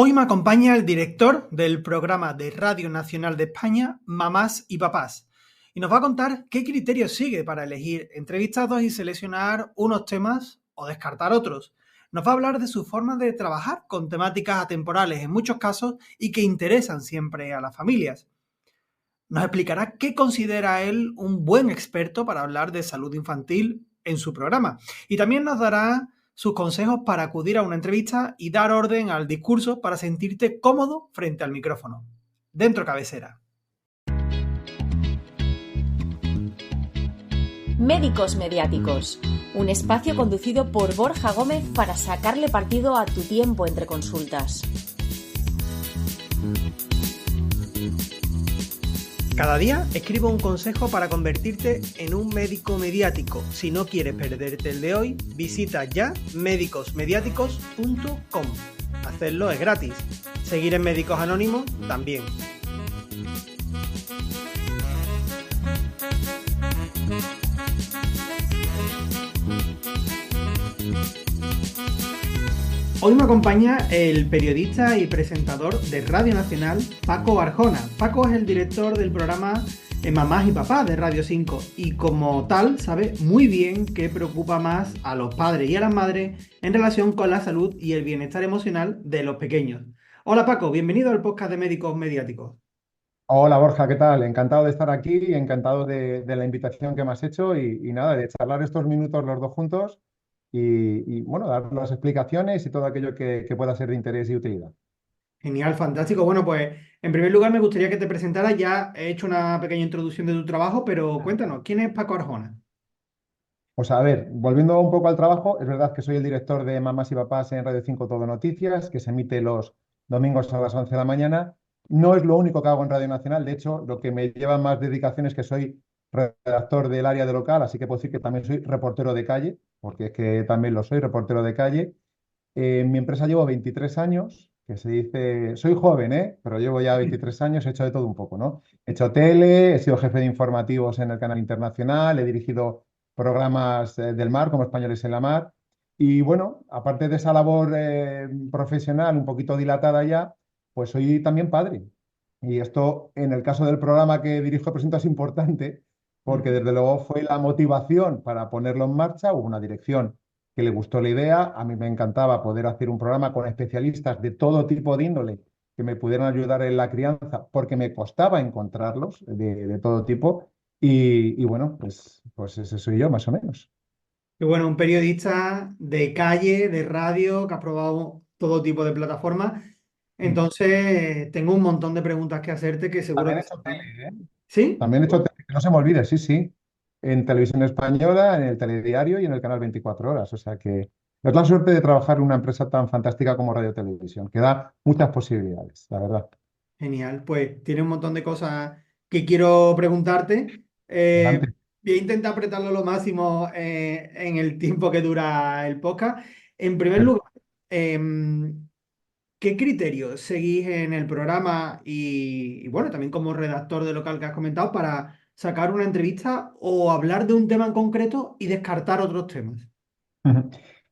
Hoy me acompaña el director del programa de Radio Nacional de España, Mamás y Papás, y nos va a contar qué criterios sigue para elegir entrevistados y seleccionar unos temas o descartar otros. Nos va a hablar de su forma de trabajar con temáticas atemporales en muchos casos y que interesan siempre a las familias. Nos explicará qué considera él un buen experto para hablar de salud infantil en su programa. Y también nos dará sus consejos para acudir a una entrevista y dar orden al discurso para sentirte cómodo frente al micrófono. Dentro cabecera. Médicos Mediáticos, un espacio conducido por Borja Gómez para sacarle partido a tu tiempo entre consultas. Cada día escribo un consejo para convertirte en un médico mediático. Si no quieres perderte el de hoy, visita ya medicosmediáticos.com. Hacerlo es gratis. Seguir en Médicos Anónimos también. Hoy me acompaña el periodista y presentador de Radio Nacional, Paco Arjona. Paco es el director del programa Mamás y Papás de Radio 5 y como tal sabe muy bien qué preocupa más a los padres y a las madres en relación con la salud y el bienestar emocional de los pequeños. Hola Paco, bienvenido al podcast de Médicos Mediáticos. Hola Borja, ¿qué tal? Encantado de estar aquí y encantado de la invitación que me has hecho y nada, de charlar estos minutos los dos juntos y, bueno, dar las explicaciones y todo aquello que pueda ser de interés y utilidad. Genial, fantástico. Bueno, pues en primer lugar me gustaría que te presentaras. Ya he hecho una pequeña introducción de tu trabajo, pero cuéntanos, ¿quién es Paco Arjona? Pues a ver, volviendo un poco al trabajo, es verdad que soy el director de Mamás y Papás en Radio 5 Todo Noticias, que se emite los domingos a las 11 de la mañana. No es lo único que hago en Radio Nacional, de hecho, lo que me lleva más dedicación es que soy redactor del área de local, así que puedo decir que también soy reportero de calle, porque es que también lo soy, reportero de calle. En mi empresa llevo 23 años, que se dice, soy joven, pero llevo ya 23 años, he hecho de todo un poco, ¿no? He hecho tele, he sido jefe de informativos en el canal internacional, he dirigido programas del mar, como Españoles en la Mar. Y bueno, aparte de esa labor profesional un poquito dilatada ya, pues soy también padre. Y esto, en el caso del programa que dirijo y presento, es importante, porque desde luego fue la motivación para ponerlo en marcha. Hubo una dirección que le gustó la idea. A mí me encantaba poder hacer un programa con especialistas de todo tipo de índole que me pudieran ayudar en la crianza, porque me costaba encontrarlos de todo tipo. Y bueno, pues ese soy yo, más o menos. Y bueno, un periodista de calle, de radio, que ha probado todo tipo de plataformas. Entonces, tengo un montón de preguntas que hacerte que seguro También que... he hecho tele, ¿eh? ¿Sí? También he hecho tele, que no se me olvide, sí, sí. En Televisión Española, en el Telediario y en el canal 24 Horas. O sea que es la suerte de trabajar en una empresa tan fantástica como Radio Televisión, que da muchas posibilidades, la verdad. Genial, pues tiene un montón de cosas que quiero preguntarte. Adelante. Voy a intentar apretarlo lo máximo en el tiempo que dura el podcast. En primer lugar, ¿qué criterios seguís en el programa y bueno, también como redactor de local que has comentado para sacar una entrevista o hablar de un tema en concreto y descartar otros temas?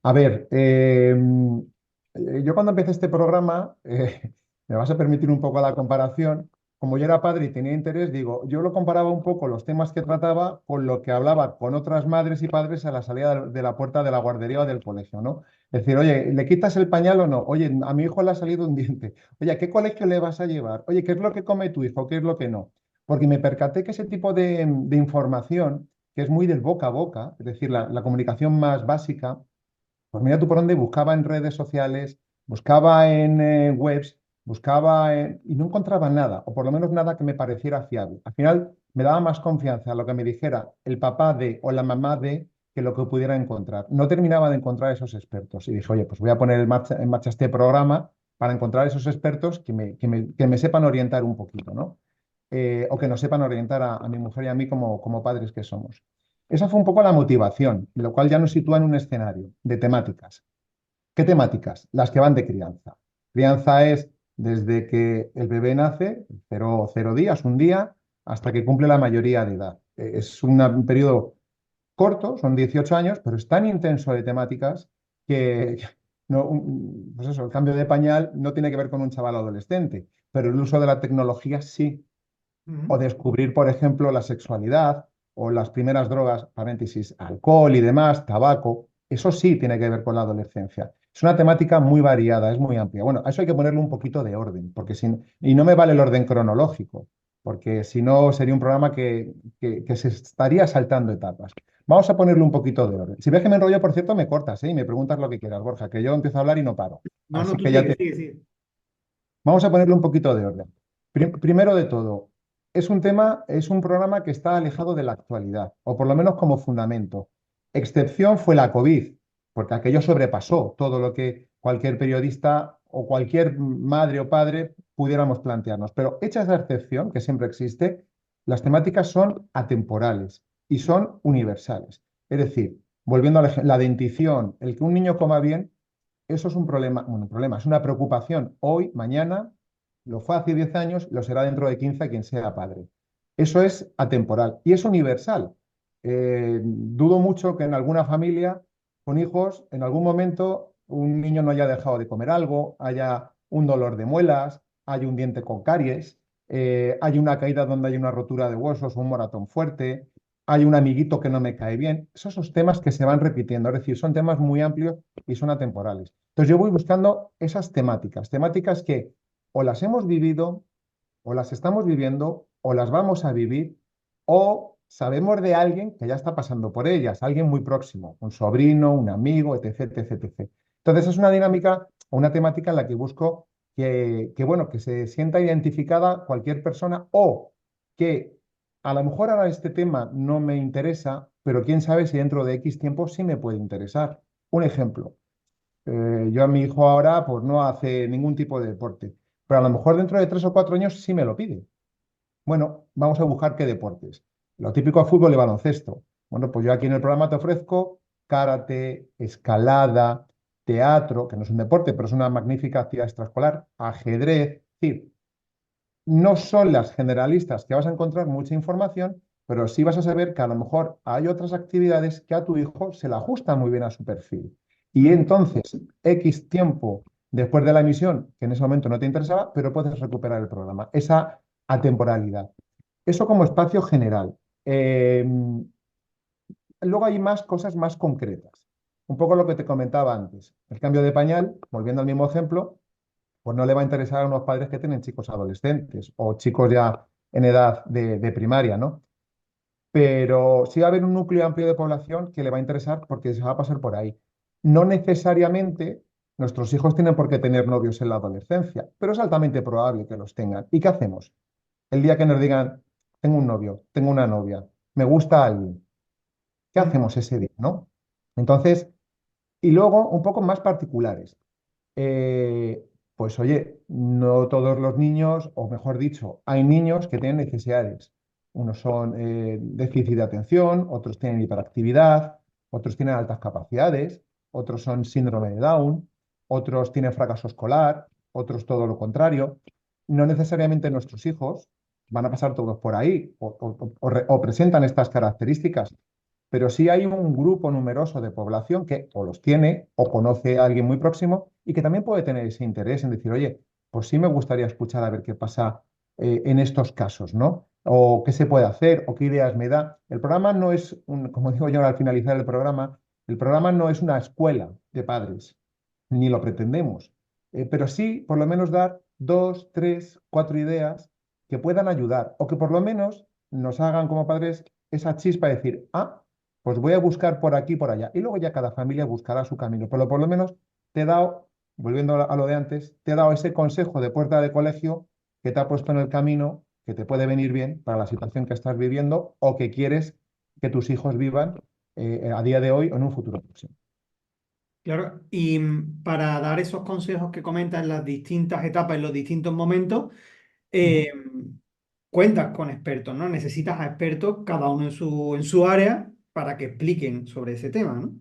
A ver, yo cuando empecé este programa, me vas a permitir un poco la comparación, como yo era padre y tenía interés, digo, yo lo comparaba un poco los temas que trataba con lo que hablaba con otras madres y padres a la salida de la puerta de la guardería o del colegio, ¿no? Es decir, oye, ¿le quitas el pañal o no? Oye, a mi hijo le ha salido un diente. Oye, ¿a qué colegio le vas a llevar? Oye, ¿qué es lo que come tu hijo? ¿Qué es lo que no? Porque me percaté que ese tipo de información, que es muy del boca a boca, es decir, la comunicación más básica, pues mira tú por dónde buscaba en redes sociales, buscaba en webs, y no encontraba nada, o por lo menos nada que me pareciera fiable. Al final me daba más confianza lo que me dijera el papá de o la mamá de que lo que pudiera encontrar. No terminaba de encontrar esos expertos y dije, oye, pues voy a poner en marcha este programa para encontrar esos expertos que me sepan orientar un poquito, ¿no? O que nos sepan orientar a mi mujer y a mí como padres que somos. Esa fue un poco la motivación, lo cual ya nos sitúa en un escenario de temáticas. ¿Qué temáticas? Las que van de crianza. Crianza es desde que el bebé nace, cero días, un día, hasta que cumple la mayoría de edad. Es un periodo corto, son 18 años, pero es tan intenso de temáticas que No, pues eso, el cambio de pañal no tiene que ver con un chaval adolescente, pero el uso de la tecnología sí. O Ujú. descubrir, por ejemplo, la sexualidad o las primeras drogas, paréntesis, alcohol y demás, tabaco. Eso sí tiene que ver con la adolescencia. Es una temática muy variada, es muy amplia. Bueno, a eso hay que ponerle un poquito de orden, porque y no me vale el orden cronológico, porque si no sería un programa que se estaría saltando etapas. Vamos a ponerle un poquito de orden. Si ves que me enrollo, por cierto, me cortas, ¿eh? Y me preguntas lo que quieras, Borja, que yo empiezo a hablar y no paro. No, no, Así tú que ya sigue, te... sigue, sigue. Vamos a ponerle un poquito de orden. Primero de todo, es un programa que está alejado de la actualidad, o por lo menos como fundamento. Excepción fue la COVID, porque aquello sobrepasó todo lo que cualquier periodista o cualquier madre o padre pudiéramos plantearnos. Pero hecha esa excepción, que siempre existe, las temáticas son atemporales y son universales. Es decir, volviendo a la dentición, el que un niño coma bien, eso es un problema, bueno, un problema, es una preocupación hoy, mañana, lo fue hace 10 años, lo será dentro de 15 a quien sea padre. Eso es atemporal y es universal. Dudo mucho que en alguna familia con hijos, en algún momento, un niño no haya dejado de comer algo, haya un dolor de muelas, haya un diente con caries, hay una caída donde hay una rotura de huesos, un moratón fuerte, hay un amiguito que no me cae bien. Esos son temas que se van repitiendo, es decir, son temas muy amplios y son atemporales. Entonces yo voy buscando esas temáticas, temáticas que o las hemos vivido, o las estamos viviendo, o las vamos a vivir, o sabemos de alguien que ya está pasando por ellas, alguien muy próximo, un sobrino, un amigo, etc, etc, etc. Entonces es una dinámica o una temática en la que busco bueno, que se sienta identificada cualquier persona o que a lo mejor ahora este tema no me interesa, pero quién sabe si dentro de X tiempo sí me puede interesar. Un ejemplo. Yo a mi hijo ahora pues no hace ningún tipo de deporte, pero a lo mejor dentro de 3 o 4 años sí me lo pide. Bueno, vamos a buscar qué deportes. Lo típico es fútbol y baloncesto. Bueno, pues yo aquí en el programa te ofrezco karate, escalada, teatro, que no es un deporte, pero es una magnífica actividad extraescolar, ajedrez. Es decir, no son las generalistas que vas a encontrar mucha información, pero sí vas a saber que a lo mejor hay otras actividades que a tu hijo se le ajustan muy bien a su perfil. Y Ujú. entonces, X tiempo después de la emisión, que en ese momento no te interesaba, pero puedes recuperar el programa. Esa atemporalidad. Eso como espacio general. Luego hay más cosas más concretas. Un poco lo que te comentaba antes. El cambio de pañal, volviendo al mismo ejemplo, pues no le va a interesar a unos padres que tienen chicos adolescentes o chicos ya en edad de primaria, ¿no? Pero sí va a haber un núcleo amplio de población que le va a interesar porque se va a pasar por ahí. No necesariamente nuestros hijos tienen por qué tener novios en la adolescencia, pero es altamente probable que los tengan. ¿Y qué hacemos? El día que nos digan, tengo un novio, tengo una novia, me gusta alguien, ¿qué Ujú. hacemos ese día, no? Entonces, y luego un poco más particulares. Eh, pues oye, no todos los niños, o mejor dicho, hay niños que tienen necesidades. Unos son déficit de atención, otros tienen hiperactividad, otros tienen altas capacidades, otros son síndrome de Down, otros tienen fracaso escolar, otros todo lo contrario. No necesariamente nuestros hijos van a pasar todos por ahí o presentan estas características, pero sí hay un grupo numeroso de población que o los tiene o conoce a alguien muy próximo y que también puede tener ese interés en decir, oye, pues sí me gustaría escuchar a ver qué pasa en estos casos, ¿no? O qué se puede hacer o qué ideas me da. El programa no es, como digo yo al finalizar el programa no es una escuela de padres, ni lo pretendemos. Pero sí, por lo menos dar 2, 3, 4 ideas que puedan ayudar o que por lo menos nos hagan como padres esa chispa de decir, ah, pues voy a buscar por aquí, por allá. Y luego ya cada familia buscará su camino. Pero por lo menos te he dado, volviendo a lo de antes, te he dado ese consejo de puerta de colegio que te ha puesto en el camino, que te puede venir bien para la situación que estás viviendo o que quieres que tus hijos vivan a día de hoy o en un futuro próximo. Claro, y para dar esos consejos que comentas en las distintas etapas, en los distintos momentos, Ujú. eh, cuentas con expertos, ¿no? Necesitas a expertos, cada uno en su área, para que expliquen sobre ese tema, ¿no?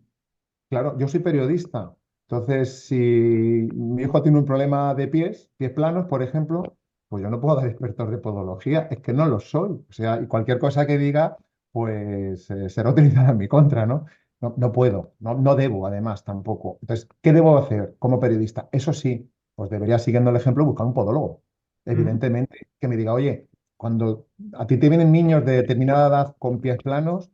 Claro, yo soy periodista. Entonces, si mi hijo tiene un problema de pies planos, por ejemplo, pues yo no puedo dar expertos de podología, es que no lo soy. O sea, y cualquier cosa que diga, pues será utilizada en mi contra, ¿no? no puedo, no debo además tampoco. Entonces, ¿qué debo hacer como periodista? Eso sí, pues debería, siguiendo el ejemplo, buscar un podólogo, Ujú. evidentemente, que me diga, oye, cuando a ti te vienen niños de determinada edad con pies planos,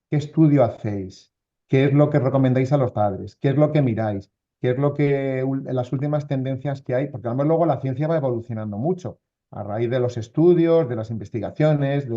¿qué estudio hacéis? ¿Qué es lo que recomendáis a los padres? ¿Qué es lo que miráis? ¿Qué es lo que las últimas tendencias que hay? Porque además luego la ciencia va evolucionando mucho a raíz de los estudios, de las investigaciones,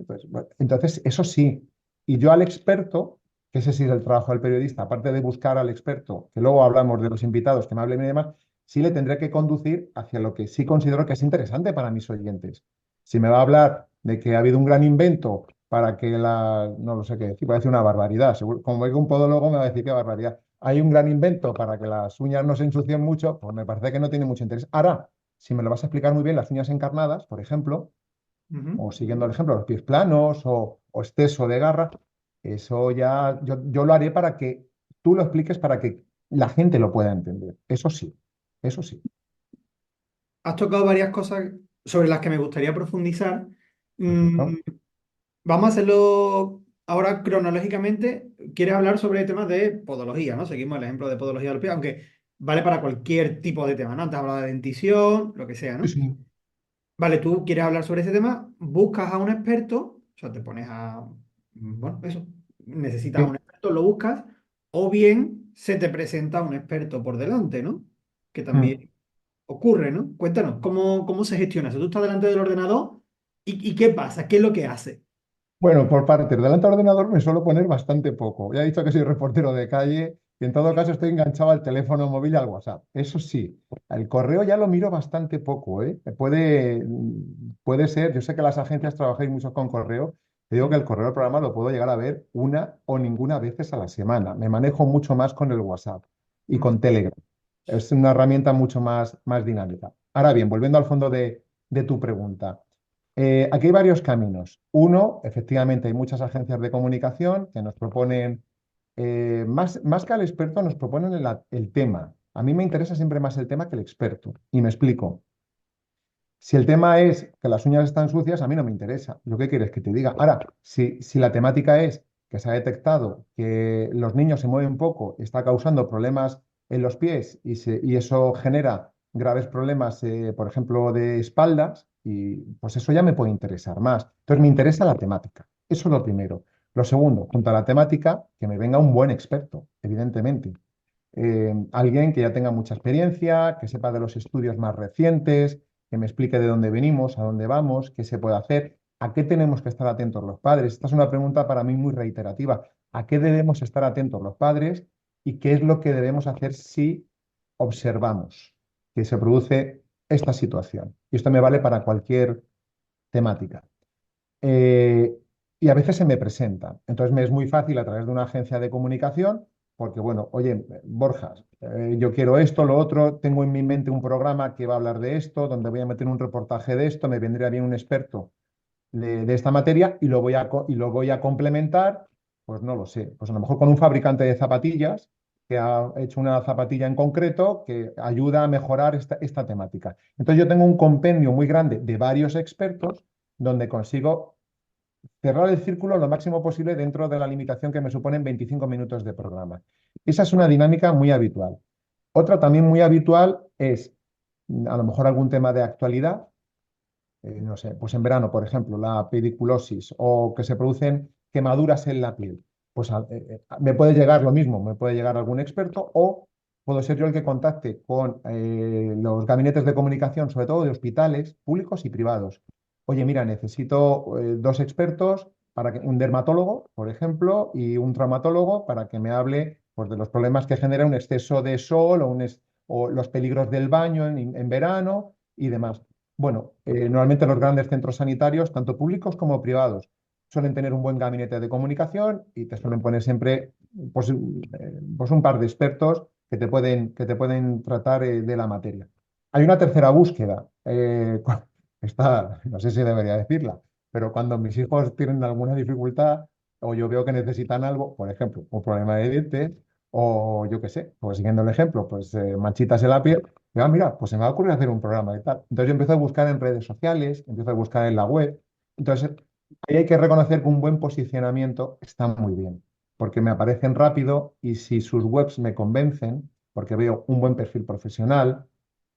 pues, bueno, entonces, eso sí. Y yo al experto, que ese sí es el trabajo del periodista, aparte de buscar al experto, que luego hablamos de los invitados que me hablen y demás, sí le tendré que conducir hacia lo que sí considero que es interesante para mis oyentes. Si me va a hablar de que ha habido un gran invento para que no lo sé qué decir, voy a decir una barbaridad. Como es un podólogo me va a decir qué barbaridad. Hay un gran invento para que las uñas no se ensucien mucho, pues me parece que no tiene mucho interés. Ahora, si me lo vas a explicar muy bien, las uñas encarnadas, por ejemplo, Ujú. o siguiendo el ejemplo, los pies planos o exceso de garra, eso ya yo lo haré para que tú lo expliques para que la gente lo pueda entender. Eso sí, eso sí. Has tocado varias cosas sobre las que me gustaría profundizar. Mm, Perfecto. Vamos a hacerlo ahora cronológicamente. Quieres hablar sobre temas de podología, ¿no? Seguimos el ejemplo de podología del pie, aunque vale para cualquier tipo de tema, ¿no? Antes hablado de dentición, lo que sea, Sí, ¿no? sí. Vale, tú quieres hablar sobre ese tema, buscas a un experto, o sea, te pones bueno, eso, necesitas a un Sí. experto, lo buscas, o bien se te presenta un experto por delante, ¿no? Que Mm. también ocurre, ¿no? Cuéntanos, ¿cómo se gestiona eso? Tú estás delante del ordenador y ¿qué pasa? ¿Qué es lo que hace? Bueno, por partes, delante del ordenador me suelo poner bastante poco. Ya he dicho que soy reportero de calle y en todo caso estoy enganchado al teléfono móvil y al WhatsApp. Eso sí, el correo ya lo miro bastante poco, ¿eh? Puede ser, yo sé que las agencias trabajáis mucho con correo, te digo que el correo del programa lo puedo llegar a ver una o ninguna veces a la semana. Me manejo mucho más con el WhatsApp y Ujú. con Telegram. Es una herramienta mucho más dinámica. Ahora bien, volviendo al fondo de tu pregunta. Aquí hay varios caminos. Uno, efectivamente, hay muchas agencias de comunicación que nos proponen, más que al experto, nos proponen el tema. A mí me interesa siempre más el tema que el experto. Y me explico. Si el tema es que las uñas están sucias, a mí no me interesa. ¿Lo que quieres que te diga? Ahora, si la temática es que se ha detectado que los niños se mueven poco, está causando problemas en los pies y eso genera graves problemas, por ejemplo, de espaldas, y pues eso ya me puede interesar más. Entonces, me interesa la temática. Eso es lo primero. Lo segundo, junto a la temática, que me venga un buen experto, evidentemente. Alguien que ya tenga mucha experiencia, que sepa de los estudios más recientes, que me explique de dónde venimos, a dónde vamos, qué se puede hacer, a qué tenemos que estar atentos los padres. Esta es una pregunta para mí muy reiterativa. ¿A qué debemos estar atentos los padres y qué es lo que debemos hacer si observamos que se produce esta situación? Y esto me vale para cualquier temática. Eh, y a veces se me presenta. Entonces me es muy fácil a través de una agencia de comunicación, porque bueno, oye, Borja, yo quiero esto, lo otro, tengo en mi mente un programa que va a hablar de esto, donde voy a meter un reportaje de esto, me vendría bien un experto de esta materia y y lo voy a complementar, pues no lo sé, pues a lo mejor con un fabricante de zapatillas que ha hecho una zapatilla en concreto que ayuda a mejorar esta temática. Entonces yo tengo un compendio muy grande de varios expertos donde consigo cerrar el círculo lo máximo posible dentro de la limitación que me suponen 25 minutos de programa. Esa es una dinámica muy habitual. Otra también muy habitual es a lo mejor algún tema de actualidad, no sé, pues en verano, por ejemplo, la pediculosis o que se producen quemaduras en la piel. Pues me puede llegar lo mismo, me puede llegar algún experto o puedo ser yo el que contacte con los gabinetes de comunicación, sobre todo de hospitales públicos y privados. Oye, mira, necesito dos expertos, un dermatólogo, por ejemplo, y un traumatólogo para que me hable pues, de los problemas que genera un exceso de sol o los peligros del baño en verano y demás. Bueno, normalmente los grandes centros sanitarios, tanto públicos como privados, suelen tener un buen gabinete de comunicación y te suelen poner siempre pues un par de expertos que te pueden tratar de la materia. Hay una tercera búsqueda, esta, no sé si debería decirla, pero cuando mis hijos tienen alguna dificultad o yo veo que necesitan algo, por ejemplo, un problema de dientes o yo qué sé, pues siguiendo el ejemplo, pues manchitas en la piel, y, mira, pues se me va a ocurrir hacer un programa y tal. Entonces yo empiezo a buscar en redes sociales, empiezo a buscar en la web. Entonces ahí hay que reconocer que un buen posicionamiento está muy bien. porque me aparecen rápido y si sus webs me convencen, porque veo un buen perfil profesional,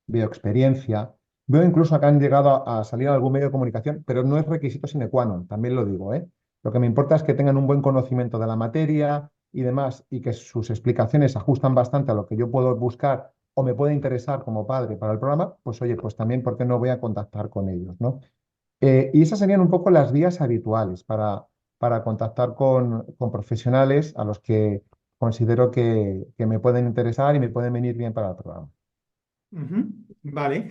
veo experiencia, veo incluso que han llegado a salir a algún medio de comunicación, pero no es requisito sine qua non, también lo digo, ¿eh? Lo que me importa es que tengan un buen conocimiento de la materia y demás, y que sus explicaciones se ajustan bastante a lo que yo puedo buscar o me puede interesar como padre para el programa, pues oye, pues también, ¿por qué no voy a contactar con ellos, ¿no? Y esas serían un poco las vías habituales para contactar con profesionales a los que considero que me pueden interesar y me pueden venir bien para el programa. Ujú, vale.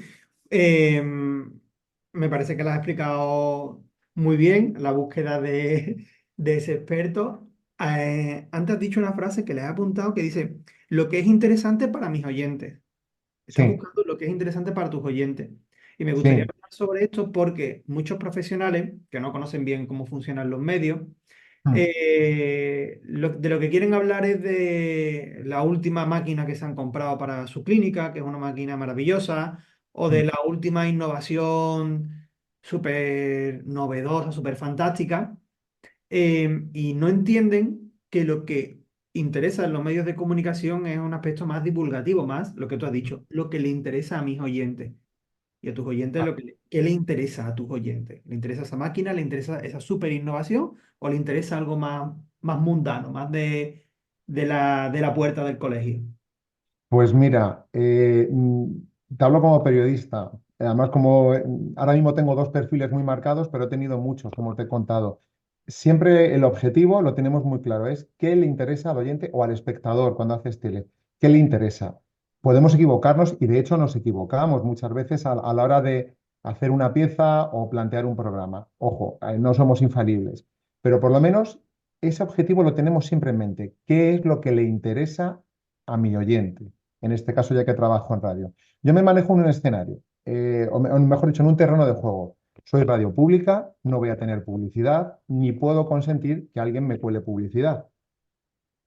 Eh, Me parece que lo has explicado muy bien, la búsqueda de ese experto. Antes has dicho una frase que le he apuntado que dice, lo que es interesante para mis oyentes. Estás Sí, buscando lo que es interesante para tus oyentes. Y me gustaría sí. hablar sobre esto porque muchos profesionales que no conocen bien cómo funcionan los medios, Mm, de lo que quieren hablar es de la última máquina que se han comprado para su clínica, que es una máquina maravillosa, o de mm. la última innovación súper novedosa, súper fantástica, y no entienden que lo que interesa en los medios de comunicación es un aspecto más divulgativo, más lo que tú has dicho, lo que le interesa a mis oyentes. Y a tus oyentes, ¿qué le interesa a tus oyentes? ¿Le interesa esa máquina? ¿Le interesa esa super innovación? ¿O le interesa algo más mundano, más de la puerta del colegio? Pues mira, te hablo como periodista. Además, como ahora mismo tengo dos perfiles muy marcados, pero he tenido muchos, como te he contado. Siempre el objetivo lo tenemos muy claro, es qué le interesa al oyente o al espectador cuando haces tele. ¿Qué le interesa? Podemos equivocarnos y de hecho nos equivocamos muchas veces a la hora de hacer una pieza o plantear un programa. Ojo, no somos infalibles, pero por lo menos ese objetivo lo tenemos siempre en mente. ¿Qué es lo que le interesa a mi oyente? En este caso ya que trabajo en radio. Yo me manejo en un escenario, o mejor dicho, en un terreno de juego. Soy radio pública, no voy a tener publicidad, ni puedo consentir que alguien me cuele publicidad.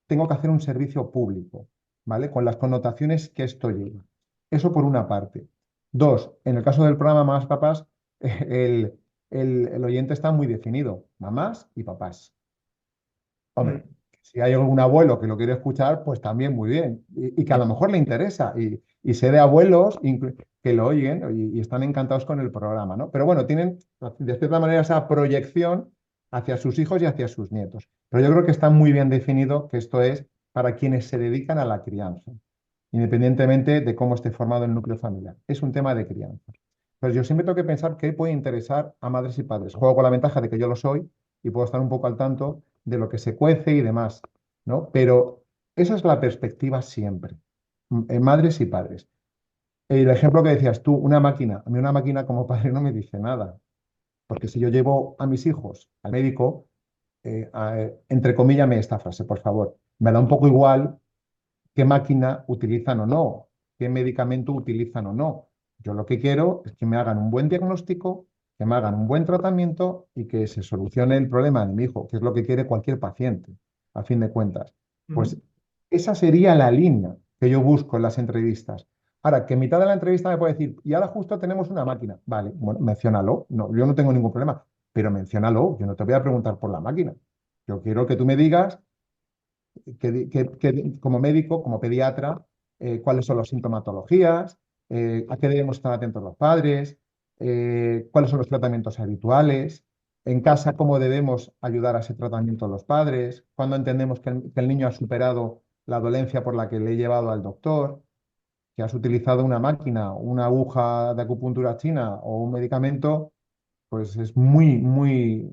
Tengo que hacer un servicio público, ¿vale? Con las connotaciones que esto lleva. Eso por una parte. Dos, en el caso del programa Mamás Papás, el, el oyente está muy definido, mamás y papás. Mm, Hombre, si hay algún abuelo que lo quiere escuchar, pues también muy bien. Y que a lo mejor le interesa. Y sé de abuelos que lo oyen y están encantados con el programa, ¿no? Pero bueno, tienen de cierta manera esa proyección hacia sus hijos y hacia sus nietos. Pero yo creo que está muy bien definido que esto es para quienes se dedican a la crianza, independientemente de cómo esté formado el núcleo familiar. Es un tema de crianza. Pero yo siempre tengo que pensar qué puede interesar a madres y padres. Juego con la ventaja de que yo lo soy y puedo estar un poco al tanto de lo que se cuece y demás, ¿no? Pero esa es la perspectiva siempre, en madres y padres. El ejemplo que decías tú, una máquina. A mí una máquina como padre no me dice nada, porque si yo llevo a mis hijos al médico, entre comillas, esta frase, por favor, me da un poco igual qué máquina utilizan o no, qué medicamento utilizan o no. Yo lo que quiero es que me hagan un buen diagnóstico, que me hagan un buen tratamiento y que se solucione el problema de mi hijo, que es lo que quiere cualquier paciente, a fin de cuentas. Pues mm, esa sería la línea que yo busco en las entrevistas. Ahora, que en mitad de la entrevista me puede decir, y ahora justo tenemos una máquina. Vale, bueno, menciónalo. No, yo no tengo ningún problema, pero menciónalo. Yo no te voy a preguntar por la máquina. Yo quiero que tú me digas como médico, como pediatra, cuáles son las sintomatologías, a qué debemos estar atentos los padres, cuáles son los tratamientos habituales, en casa cómo debemos ayudar a ese tratamiento a los padres, cuándo entendemos que el niño ha superado la dolencia por la que le he llevado al doctor, que has utilizado una máquina, una aguja de acupuntura china o un medicamento, pues es muy, muy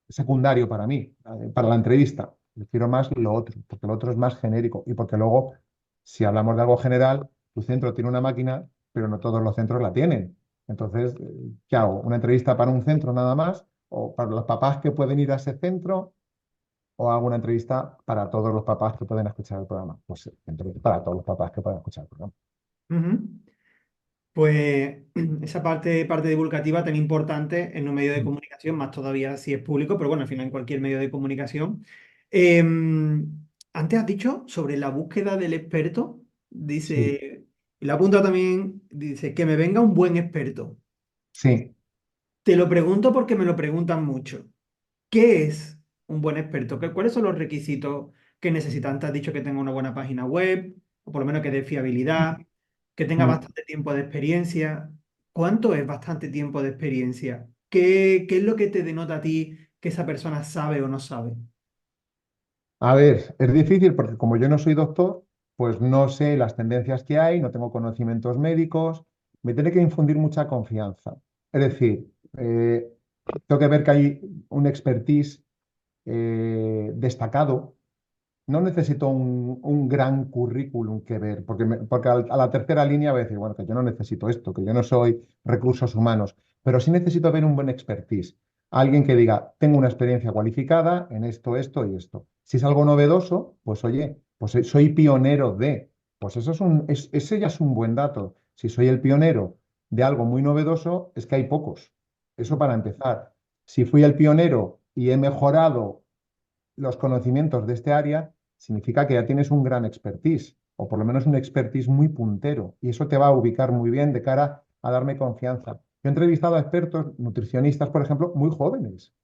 secundario para mí, para la entrevista. Prefiero más lo otro, porque lo otro es más genérico y porque luego, si hablamos de algo general, tu centro tiene una máquina, pero no todos los centros la tienen. Entonces, ¿qué hago? ¿Una entrevista para un centro nada más? ¿O para los papás que pueden ir a ese centro? ¿O hago una entrevista para todos los papás que pueden escuchar el programa? Pues entonces, para todos los papás que pueden escuchar el programa. ujú. Pues esa parte divulgativa tan importante en un medio de Mm. comunicación, más todavía si es público, pero bueno, al final en cualquier medio de comunicación. Antes has dicho sobre la búsqueda del experto, Sí, dice, y la apunta también, dice, que me venga un buen experto. sí. Te lo pregunto porque me lo preguntan mucho. ¿Qué es un buen experto? ¿Cuáles son los requisitos que necesitan? Te has dicho que tenga una buena página web, o por lo menos que dé fiabilidad, que tenga Mm. bastante tiempo de experiencia. ¿Cuánto es bastante tiempo de experiencia? ¿Qué es lo que te denota a ti que esa persona sabe o no sabe? A ver, es difícil porque como yo no soy doctor, pues no sé las tendencias que hay, no tengo conocimientos médicos, me tiene que infundir mucha confianza. Es decir, tengo que ver que hay un expertise destacado. No necesito un gran currículum que ver, porque a la tercera línea voy a decir, bueno, que yo no necesito esto, que yo no soy recursos humanos, pero sí necesito ver un buen expertise. Alguien que diga, tengo una experiencia cualificada en esto, esto y esto. Si es algo novedoso, pues oye, pues soy pionero de, pues eso ese ya es un buen dato. Si soy el pionero de algo muy novedoso, es que hay pocos. Eso para empezar. Si fui el pionero y he mejorado los conocimientos de este área, significa que ya tienes un gran expertise, o por lo menos un expertise muy puntero, y eso te va a ubicar muy bien de cara a darme confianza. Yo he entrevistado a expertos, nutricionistas, por ejemplo, muy jóvenes,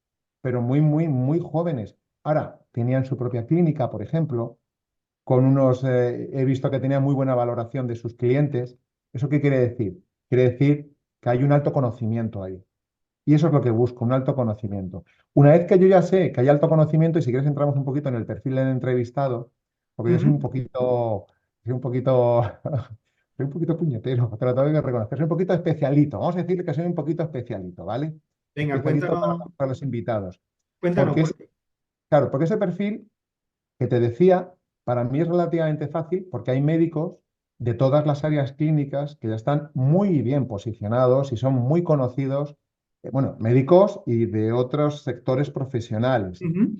pero muy, muy, muy jóvenes. Ahora, tenían su propia clínica, por ejemplo, he visto que tenían muy buena valoración de sus clientes. ¿Eso qué quiere decir? Quiere decir que hay un alto conocimiento ahí. Y eso es lo que busco, un alto conocimiento. Una vez que yo ya sé que hay alto conocimiento, y si quieres entramos un poquito en el perfil del entrevistado, porque yo Ujú. soy un poquito, soy un poquito puñetero, te lo tengo que reconocer, soy un poquito especialito. Vamos a decirle que soy un poquito especialito, ¿vale? Venga, Especialito cuéntanos, para los invitados. cuéntanos Porque por es, qué. claro, porque ese perfil que te decía, para mí es relativamente fácil porque hay médicos de todas las áreas clínicas que ya están muy bien posicionados y son muy conocidos, bueno, médicos y de otros sectores profesionales, Ujú.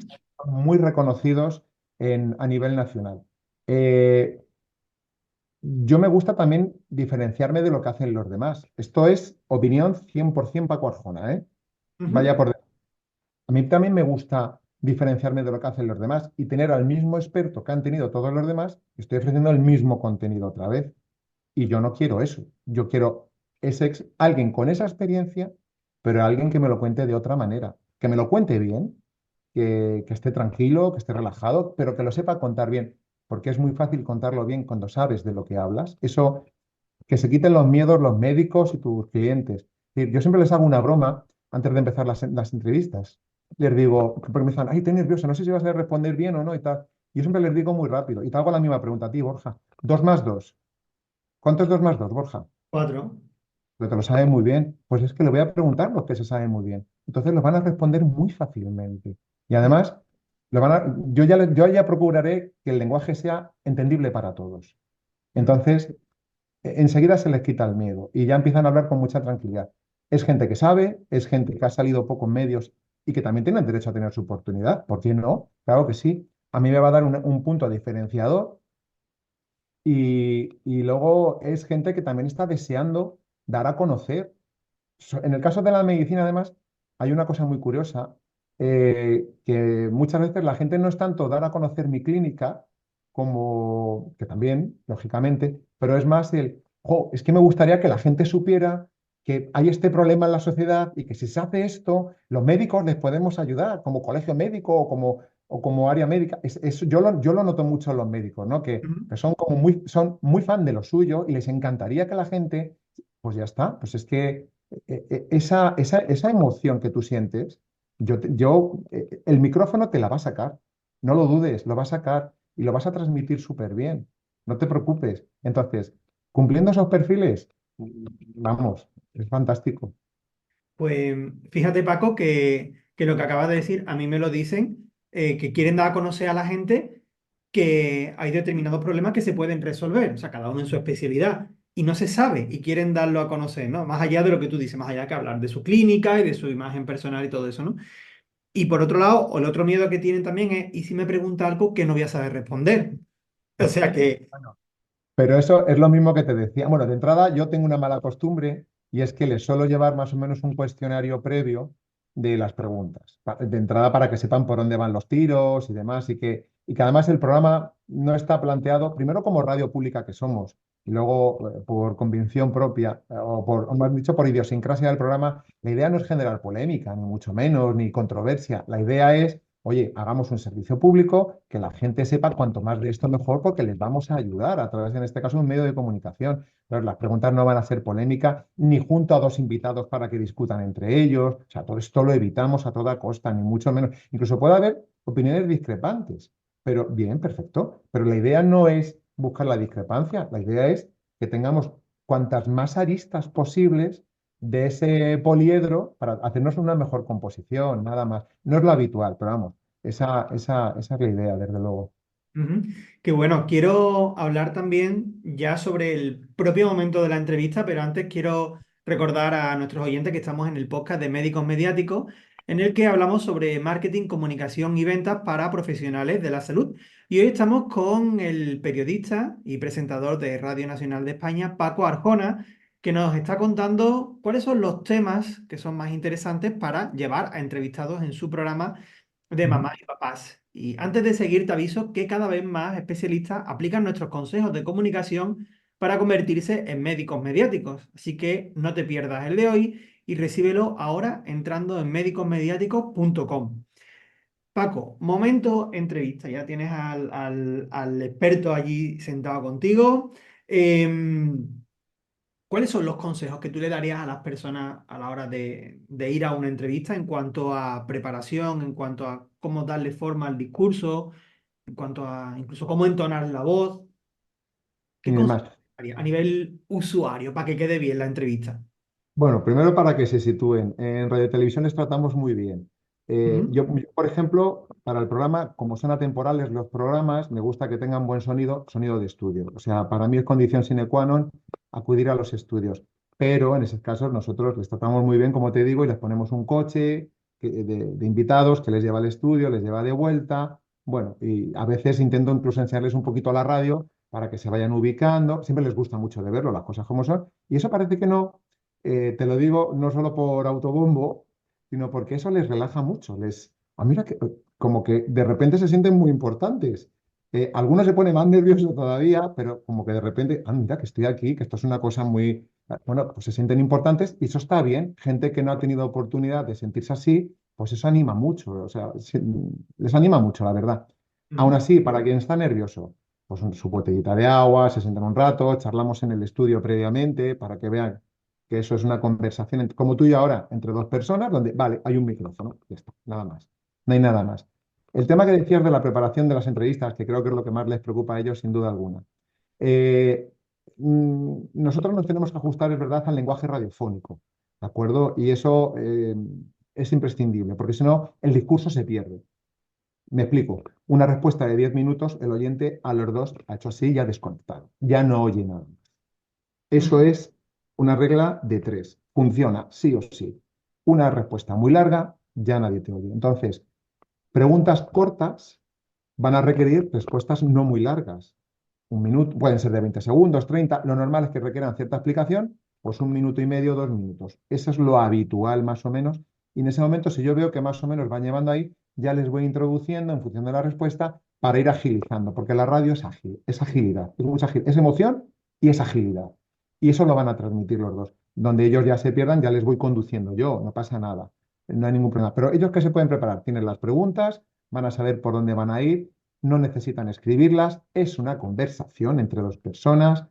muy reconocidos a nivel nacional. Eh, yo me gusta también diferenciarme de lo que hacen los demás. Esto es opinión 100% Paco Arjona, ¿eh? Ujú. Vaya por a mí también me gusta diferenciarme de lo que hacen los demás y tener al mismo experto que han tenido todos los demás, estoy ofreciendo el mismo contenido otra vez. Y yo no quiero eso. Yo quiero alguien con esa experiencia, pero alguien que me lo cuente de otra manera. Que me lo cuente bien, que esté tranquilo, que esté relajado, pero que lo sepa contar bien. Porque es muy fácil contarlo bien cuando sabes de lo que hablas. Eso, que se quiten los miedos los médicos y tus clientes. Es decir, yo siempre les hago una broma antes de empezar las entrevistas. Les digo, porque me dicen, ay, estoy nervioso, no sé si vas a responder bien o no y tal. Yo siempre les digo muy rápido y te hago la misma pregunta a ti, Borja. Dos más dos. ¿Cuánto es 2 más 2, Borja? Cuatro. Pero te lo saben muy bien. Pues es que le voy a preguntar los que se saben muy bien. Entonces los van a responder muy fácilmente. Y además, yo ya procuraré que el lenguaje sea entendible para todos. Ujú. Entonces, enseguida se les quita el miedo y ya empiezan a hablar con mucha tranquilidad. Es gente que sabe, es gente que ha salido poco en medios y que también tienen derecho a tener su oportunidad. ¿Por qué no? Claro que sí. A mí me va a dar un punto diferenciador y luego es gente que también está deseando dar a conocer. En el caso de la medicina, además, hay una cosa muy curiosa, que muchas veces la gente no es tanto dar a conocer mi clínica, como que también, lógicamente, pero es más "Jo, es que me gustaría que la gente supiera que hay este problema en la sociedad y que si se hace esto, los médicos les podemos ayudar, como colegio médico o como área médica". Yo lo noto mucho en los médicos, ¿no? Que son muy fan de lo suyo y les encantaría que la gente, pues ya está, pues es que esa emoción que tú sientes, el micrófono te la va a sacar, no lo dudes, lo va a sacar y lo vas a transmitir súper bien, no te preocupes. Entonces, cumpliendo esos perfiles, vamos, es fantástico. Pues fíjate, Paco, que lo que acabas de decir, a mí me lo dicen, que quieren dar a conocer a la gente que hay determinados problemas que se pueden resolver, o sea, cada uno en su especialidad, y no se sabe, y quieren darlo a conocer, ¿no? Más allá de lo que tú dices, más allá que hablar de su clínica y de su imagen personal y todo eso, ¿no? Y por otro lado, o el otro miedo que tienen también es, ¿y si me pregunta algo que no voy a saber responder? O sea que... Bueno, pero eso es lo mismo que te decía. Bueno, de entrada yo tengo una mala costumbre y es que les suelo llevar más o menos un cuestionario previo de las preguntas. De entrada para que sepan por dónde van los tiros y demás y que además el programa no está planteado primero como radio pública que somos y luego por convicción propia o más dicho por idiosincrasia del programa. La idea no es generar polémica, ni mucho menos, ni controversia. La idea es, oye, hagamos un servicio público, que la gente sepa cuanto más de esto mejor, porque les vamos a ayudar a través, en este caso, de un medio de comunicación. Pero las preguntas no van a ser polémica, ni junto a dos invitados para que discutan entre ellos. O sea, todo esto lo evitamos a toda costa, ni mucho menos. Incluso puede haber opiniones discrepantes, pero bien, perfecto. Pero la idea no es buscar la discrepancia, la idea es que tengamos cuantas más aristas posibles de ese poliedro para hacernos una mejor composición, nada más. No es lo habitual, pero vamos, esa es la idea, desde luego. Ujú. Que bueno, quiero hablar también ya sobre el propio momento de la entrevista, pero antes quiero recordar a nuestros oyentes que estamos en el podcast de Médicos Mediáticos, en el que hablamos sobre marketing, comunicación y ventas para profesionales de la salud. Y hoy estamos con el periodista y presentador de Radio Nacional de España, Paco Arjona, que nos está contando cuáles son los temas que son más interesantes para llevar a entrevistados en su programa de Ujú. mamás y papás. Y antes de seguir, te aviso que cada vez más especialistas aplican nuestros consejos de comunicación para convertirse en médicos mediáticos. Así que no te pierdas el de hoy y recíbelo ahora entrando en médicosmediáticos.com. Paco, momento entrevista. Ya tienes al experto allí sentado contigo. Em, ¿Cuáles son los consejos que tú le darías a las personas a la hora de ir a una entrevista en cuanto a preparación, en cuanto a cómo darle forma al discurso, en cuanto a incluso cómo entonar la voz? ¿Qué Y consejos demás. darías a nivel usuario para que quede bien la entrevista? Bueno, primero para que se sitúen. En Radio Televisión les tratamos muy bien. Yo, por ejemplo, para el programa, como son atemporales los programas, me gusta que tengan buen sonido, sonido de estudio. O sea, para mí es condición sine qua non acudir a los estudios. Pero en esos casos nosotros les tratamos muy bien, como te digo, y les ponemos un coche de invitados que les lleva al estudio, les lleva de vuelta. Bueno, y a veces intento incluso enseñarles un poquito a la radio para que se vayan ubicando. Siempre les gusta mucho de verlo, las cosas como son. Y eso parece que no. Te lo digo no solo por autobombo, sino porque eso les relaja mucho. Mira que como que de repente se sienten muy importantes. Algunos se ponen más nerviosos todavía, pero como que de repente, mira que estoy aquí, que esto es una cosa muy, bueno, pues se sienten importantes y eso está bien. Gente que no ha tenido oportunidad de sentirse así, pues eso anima mucho, o sea, les anima mucho, la verdad. Aún Ujú. así, para quien está nervioso, pues su botellita de agua, se sientan un rato, charlamos en el estudio previamente para que vean que eso es una conversación como tú y yo ahora, entre dos personas, donde, vale, hay un micrófono, ya está, nada más, no hay nada más. El tema que decías de la preparación de las entrevistas, que creo que es lo que más les preocupa a ellos, sin duda alguna. Eh, Nosotros nos tenemos que ajustar, es verdad, al lenguaje radiofónico, ¿de acuerdo? Y eso es imprescindible, porque si no, el discurso se pierde. Me explico. Una respuesta de 10 minutos, el oyente a los dos ha hecho así y ha desconectado. Ya no oye nada. Eso Ujú. es una regla de tres. Funciona sí o sí. Una respuesta muy larga, ya nadie te oye. Entonces, preguntas cortas van a requerir respuestas no muy largas. Un minuto, pueden ser de 20 segundos, 30. Lo normal es que requieran cierta explicación, pues un minuto y medio, 2 minutos. Eso es lo habitual, más o menos. Y en ese momento, si yo veo que más o menos van llevando ahí, ya les voy introduciendo en función de la respuesta para ir agilizando, porque la radio es ágil, es agilidad, es mucha es emoción y es agilidad. Y eso lo van a transmitir los dos. Donde ellos ya se pierdan, ya les voy conduciendo yo, no pasa nada, no hay ningún problema. Pero ellos que se pueden preparar, tienen las preguntas, van a saber por dónde van a ir, no necesitan escribirlas, es una conversación entre dos personas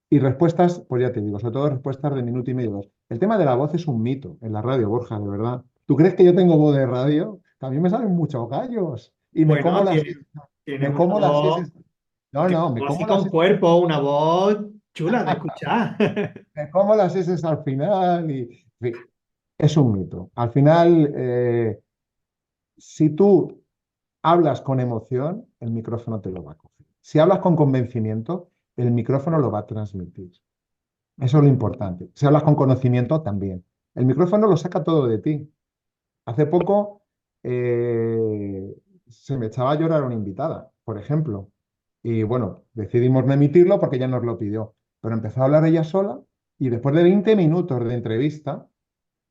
y respuestas, pues ya te digo, sobre todo respuestas de minuto y medio, dos. El tema de la voz es un mito en la radio, Borja, de verdad. ¿Tú crees que yo tengo voz de radio? También me salen muchos gallos y me como Bueno, las... tienes Me una como las voz, heces. No, no, me así como las con cuerpo, una voz chula de escuchar. me como las heces al final y en fin, es un mito. Al final, si tú hablas con emoción, el micrófono te lo va a coger. Si hablas con convencimiento, el micrófono lo va a transmitir. Eso es lo importante. Si hablas con conocimiento, también. El micrófono lo saca todo de ti. Hace poco se me echaba a llorar una invitada, por ejemplo. Y bueno, decidimos no emitirlo porque ella nos lo pidió. Pero empezó a hablar ella sola y después de 20 minutos de entrevista,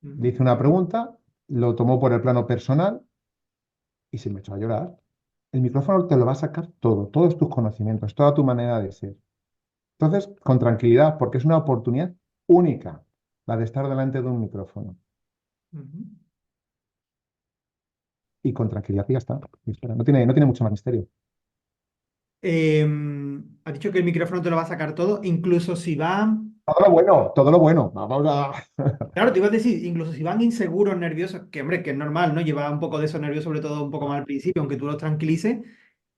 le Ujú. hice una pregunta, lo tomó por el plano personal y se me echó a llorar. El micrófono te lo va a sacar todo, todos tus conocimientos, toda tu manera de ser. Entonces, con tranquilidad, porque es una oportunidad única la de estar delante de un micrófono. Ujú. y con tranquilidad y ya está. Y fuera. No tiene mucho más misterio. Has dicho que el micrófono te lo va a sacar todo, incluso si van, Todo lo bueno, todo lo bueno. Vamos a... claro, te iba a decir, incluso si van inseguros, nerviosos, que hombre, que es normal, ¿no? Lleva un poco de esos nervios, sobre todo un poco más al principio, aunque tú los tranquilices.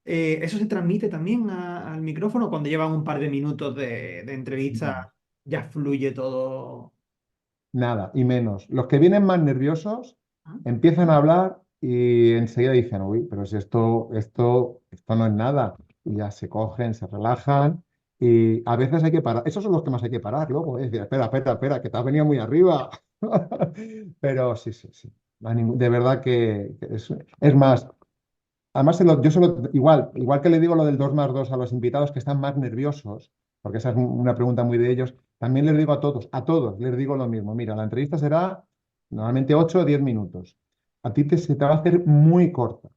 Eso se transmite también al micrófono cuando llevan un par de minutos de entrevista, ya fluye todo. Nada, y menos. Los que vienen más nerviosos ¿Ah? empiezan a hablar y enseguida dicen, uy, pero si esto no es nada. Y ya se cogen, se relajan y a veces hay que parar. Esos son los que más hay que parar luego. Es decir, espera, espera, espera, que te has venido muy arriba. Pero sí, sí, sí. De verdad que es más. Además, yo solo, igual que le digo lo del 2 más 2 a los invitados que están más nerviosos, porque esa es una pregunta muy de ellos, también les digo a todos les digo lo mismo. Mira, la entrevista será normalmente 8 o 10 minutos. A ti se te va a hacer muy corta,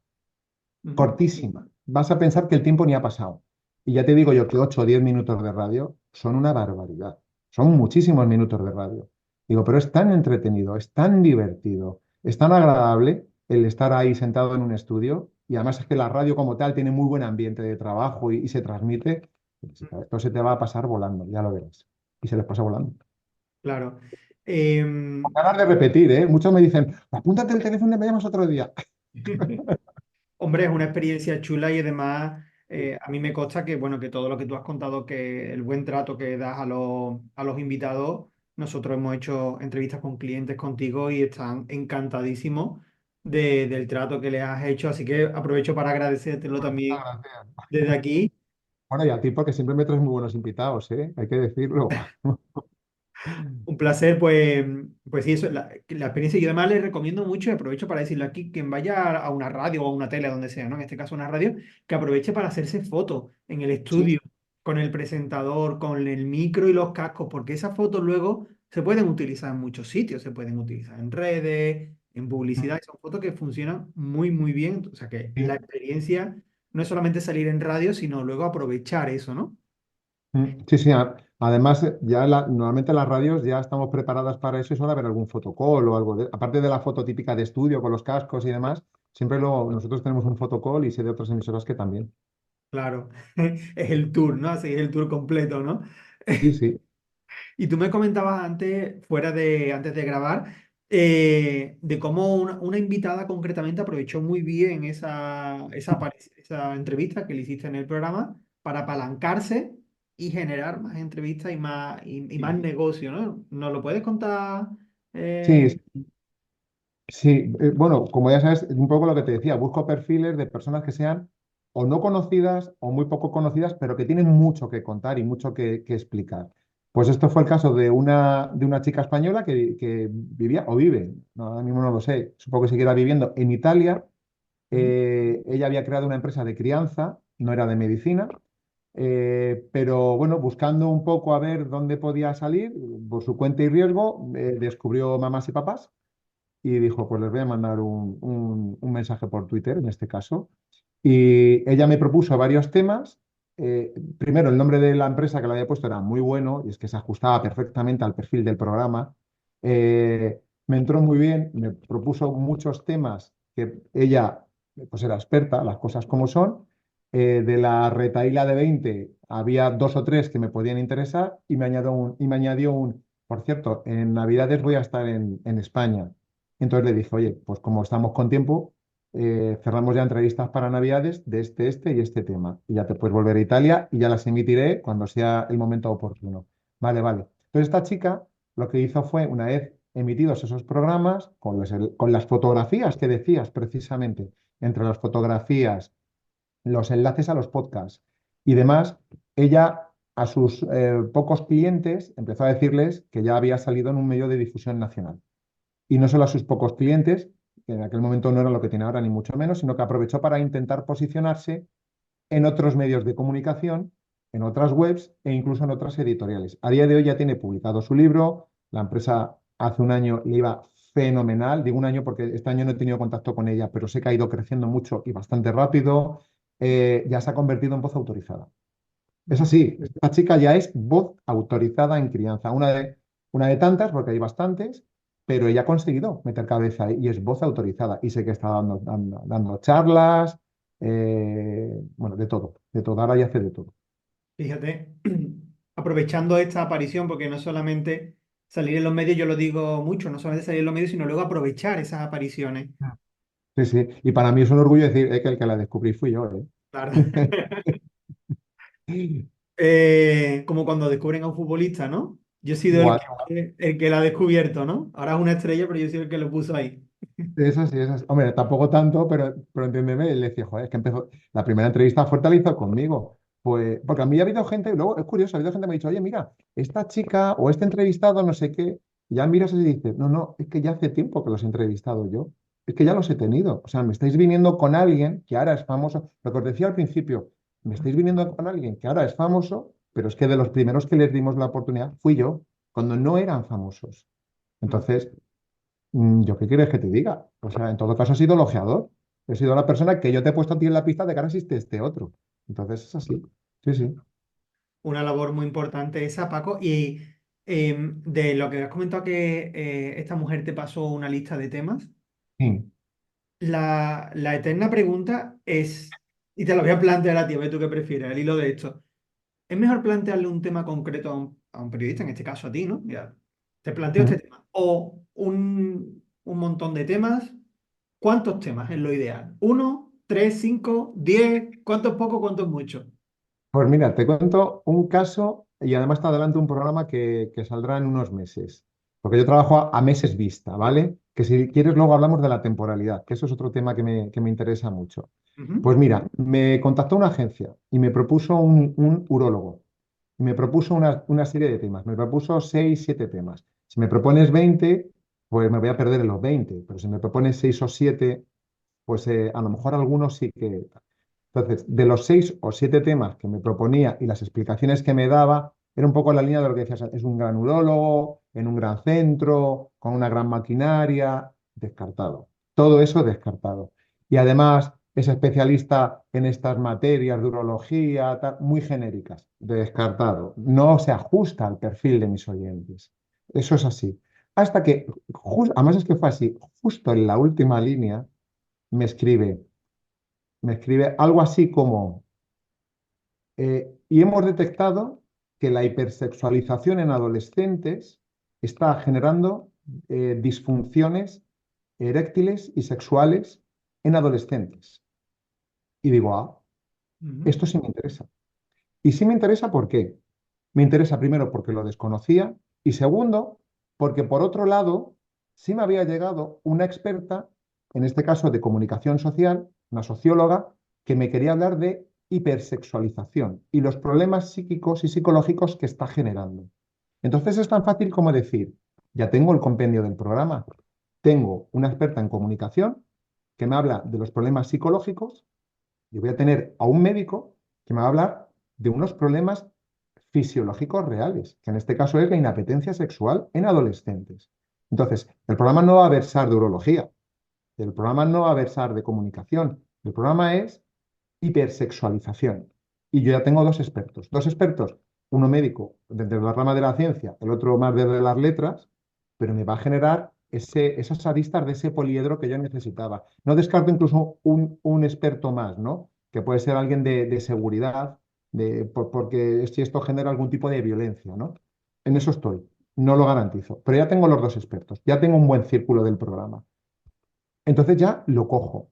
Ujú. cortísima. Vas a pensar que el tiempo ni ha pasado. Y ya te digo yo que 8 o 10 minutos de radio son una barbaridad. Son muchísimos minutos de radio. Digo, pero es tan entretenido, es tan divertido, es tan agradable el estar ahí sentado en un estudio. Y además es que la radio como tal tiene muy buen ambiente de trabajo y se transmite. Esto se te va a pasar volando, ya lo verás. Y se les pasa volando. Claro. Em, Ganas de repetir, ¿eh? Muchos me dicen, apúntate el teléfono y me llamas otro día. Hombre, es una experiencia chula y además a mí me consta que, bueno, que todo lo que tú has contado, que el buen trato que das a los invitados, nosotros hemos hecho entrevistas con clientes contigo y están encantadísimos del trato que les has hecho, así que aprovecho para agradecértelo Muchas también gracias. desde aquí. Bueno, y a ti porque siempre me traes muy buenos invitados, ¿eh? Hay que decirlo. Un placer, pues sí, eso, la experiencia. Y además les recomiendo mucho, y aprovecho para decirlo aquí, quien vaya a una radio o a una tele, donde sea, ¿no? En este caso una radio, que aproveche para hacerse fotos en el Sí, estudio, con el presentador, con el micro y los cascos, porque esas fotos luego se pueden utilizar en muchos sitios, se pueden utilizar en redes, en publicidad, y son fotos que funcionan muy, muy bien. O sea que la sí. experiencia no es solamente salir en radio, sino luego aprovechar eso, ¿no? Sí, sí. Además, normalmente las radios ya estamos preparadas para eso y suele haber algún fotocall o algo. Aparte de la foto típica de estudio con los cascos y demás, siempre nosotros tenemos un fotocall y sé de otras emisoras que también. Claro, es el tour, ¿no? Así es el tour completo, ¿no? Sí, sí. Y tú me comentabas antes, antes de grabar, de cómo una invitada concretamente aprovechó muy bien esa entrevista que le hiciste en el programa para apalancarse y generar más entrevistas y más negocio, ¿no? ¿Nos lo puedes contar? Sí, Eh, sí, bueno, como ya sabes, es un poco lo que te decía, busco perfiles de personas que sean o no conocidas o muy poco conocidas, pero que tienen mucho que contar y mucho que explicar. Pues esto fue el caso de una chica española que vivía o vive, no, ahora mismo no lo sé, supongo que seguirá viviendo en Italia. Ella había creado una empresa de crianza, no era de medicina, pero bueno, buscando un poco a ver dónde podía salir, por su cuenta y riesgo, descubrió Mamás y Papás y dijo, pues les voy a mandar un mensaje por Twitter, en este caso. Y ella me propuso varios temas. Primero, el nombre de la empresa que le había puesto era muy bueno y es que se ajustaba perfectamente al perfil del programa. Me entró muy bien, me propuso muchos temas que ella pues era experta, las cosas como son. De la retahíla de 20 había dos o tres que me podían interesar y me añadió un, por cierto, en Navidades voy a estar en España. Entonces le dije, oye, pues como estamos con tiempo, cerramos ya entrevistas para Navidades de este y este tema. Y ya te puedes volver a Italia y ya las emitiré cuando sea el momento oportuno. Vale, vale. Entonces esta chica lo que hizo fue, una vez emitidos esos programas, con las fotografías que decías precisamente, entre las fotografías, los enlaces a los podcasts y demás, ella a sus pocos clientes empezó a decirles que ya había salido en un medio de difusión nacional. Y no solo a sus pocos clientes, que en aquel momento no era lo que tiene ahora, ni mucho menos, sino que aprovechó para intentar posicionarse en otros medios de comunicación, en otras webs e incluso en otras editoriales. A día de hoy ya tiene publicado su libro, la empresa hace un año le iba fenomenal, digo un año porque este año no he tenido contacto con ella, pero sé que ha ido creciendo mucho y bastante rápido, ya se ha convertido en voz autorizada. Es así, esta chica ya es voz autorizada en crianza, una de tantas, porque hay bastantes, pero ella ha conseguido meter cabeza ahí y es voz autorizada y sé que está dando charlas, bueno, de todo, de todo, ahora ya hace de todo. Fíjate, aprovechando esta aparición, porque no solamente salir en los medios, yo lo digo mucho, no solamente salir en los medios, sino luego aprovechar esas apariciones. Sí, sí, y para mí es un orgullo decir que el que la descubrí fui yo, Claro. ¿eh? Como cuando descubren a un futbolista, ¿no? Yo he sido Igual. el que la ha descubierto, ¿no? Ahora es una estrella, pero yo soy el que lo puso ahí. Eso sí, eso sí. Hombre, tampoco tanto, pero entiéndeme, le decía, joder, es que empezó, la primera entrevista fuerte la hizo conmigo. Pues, porque a mí ha habido gente, luego es curioso, ha habido gente que me ha dicho, oye, mira, esta chica o este entrevistado, no sé qué, y ya miras y dices, no, no, es que ya hace tiempo que los he entrevistado yo, es que ya los he tenido. O sea, me estáis viniendo con alguien que ahora es famoso, lo que os decía al principio, me estáis viniendo con alguien que ahora es famoso, pero es que de los primeros que les dimos la oportunidad fui yo, cuando no eran famosos. Mm. Entonces, ¿yo qué quieres que te diga? O sea, en todo caso he sido el ojeador. He sido la persona que yo te he puesto a ti en la pista de que ahora existe este otro. Entonces es así. Sí, sí. Una labor muy importante esa, Paco. Y de lo que has comentado que esta mujer te pasó una lista de temas, Sí, la eterna pregunta es, y te lo voy a plantear a ti, a ver tú qué prefieres, el hilo de esto. ¿Es mejor plantearle un tema concreto a un periodista, en este caso a ti, ¿no? Mira, te planteo este mm. tema. O un montón de temas. ¿Cuántos temas es lo ideal? ¿Uno, tres, cinco, diez? ¿Cuánto es poco, cuánto es mucho? Pues mira, te cuento un caso y además está adelante un programa que saldrá en unos meses. Porque yo trabajo a meses vista, ¿vale? Que si quieres luego hablamos de la temporalidad, que eso es otro tema que me interesa mucho. Ujú, Pues mira, me contactó una agencia y me propuso un urólogo. Y me propuso una serie de temas. Me propuso 6, 7 temas. Si me propones 20, pues me voy a perder en los 20. Pero si me propones 6 o 7, pues a lo mejor algunos sí que... Entonces, de los 6 o 7 temas que me proponía y las explicaciones que me daba, era un poco la línea de lo que decías, es un gran urólogo, en un gran centro, con una gran maquinaria, descartado. Todo eso descartado. Y además es especialista en estas materias de urología, muy genéricas, descartado. No se ajusta al perfil de mis oyentes. Eso es así. Hasta que, además es que fue así, justo en la última línea me escribe, me escribe algo así como, y hemos detectado que la hipersexualización en adolescentes está generando disfunciones eréctiles y sexuales en adolescentes. Y digo, ujú, esto sí me interesa. Y sí me interesa, ¿por qué? Me interesa primero porque lo desconocía y segundo porque por otro lado sí me había llegado una experta, en este caso de comunicación social, una socióloga, que me quería hablar de hipersexualización y los problemas psíquicos y psicológicos que está generando. Entonces es tan fácil como decir, ya tengo el compendio del programa, tengo una experta en comunicación que me habla de los problemas psicológicos y voy a tener a un médico que me va a hablar de unos problemas fisiológicos reales, que en este caso es la inapetencia sexual en adolescentes. Entonces, el programa no va a versar de urología, el programa no va a versar de comunicación, el programa es hipersexualización. Y yo ya tengo dos expertos, uno médico desde la rama de la ciencia, el otro más desde las letras, pero me va a generar esas aristas de ese poliedro que yo necesitaba. No descarto incluso un experto más, ¿no? Que puede ser alguien de seguridad, porque si esto genera algún tipo de violencia, ¿no? En eso estoy, no lo garantizo, pero ya tengo los dos expertos, ya tengo un buen círculo del programa. Entonces ya lo cojo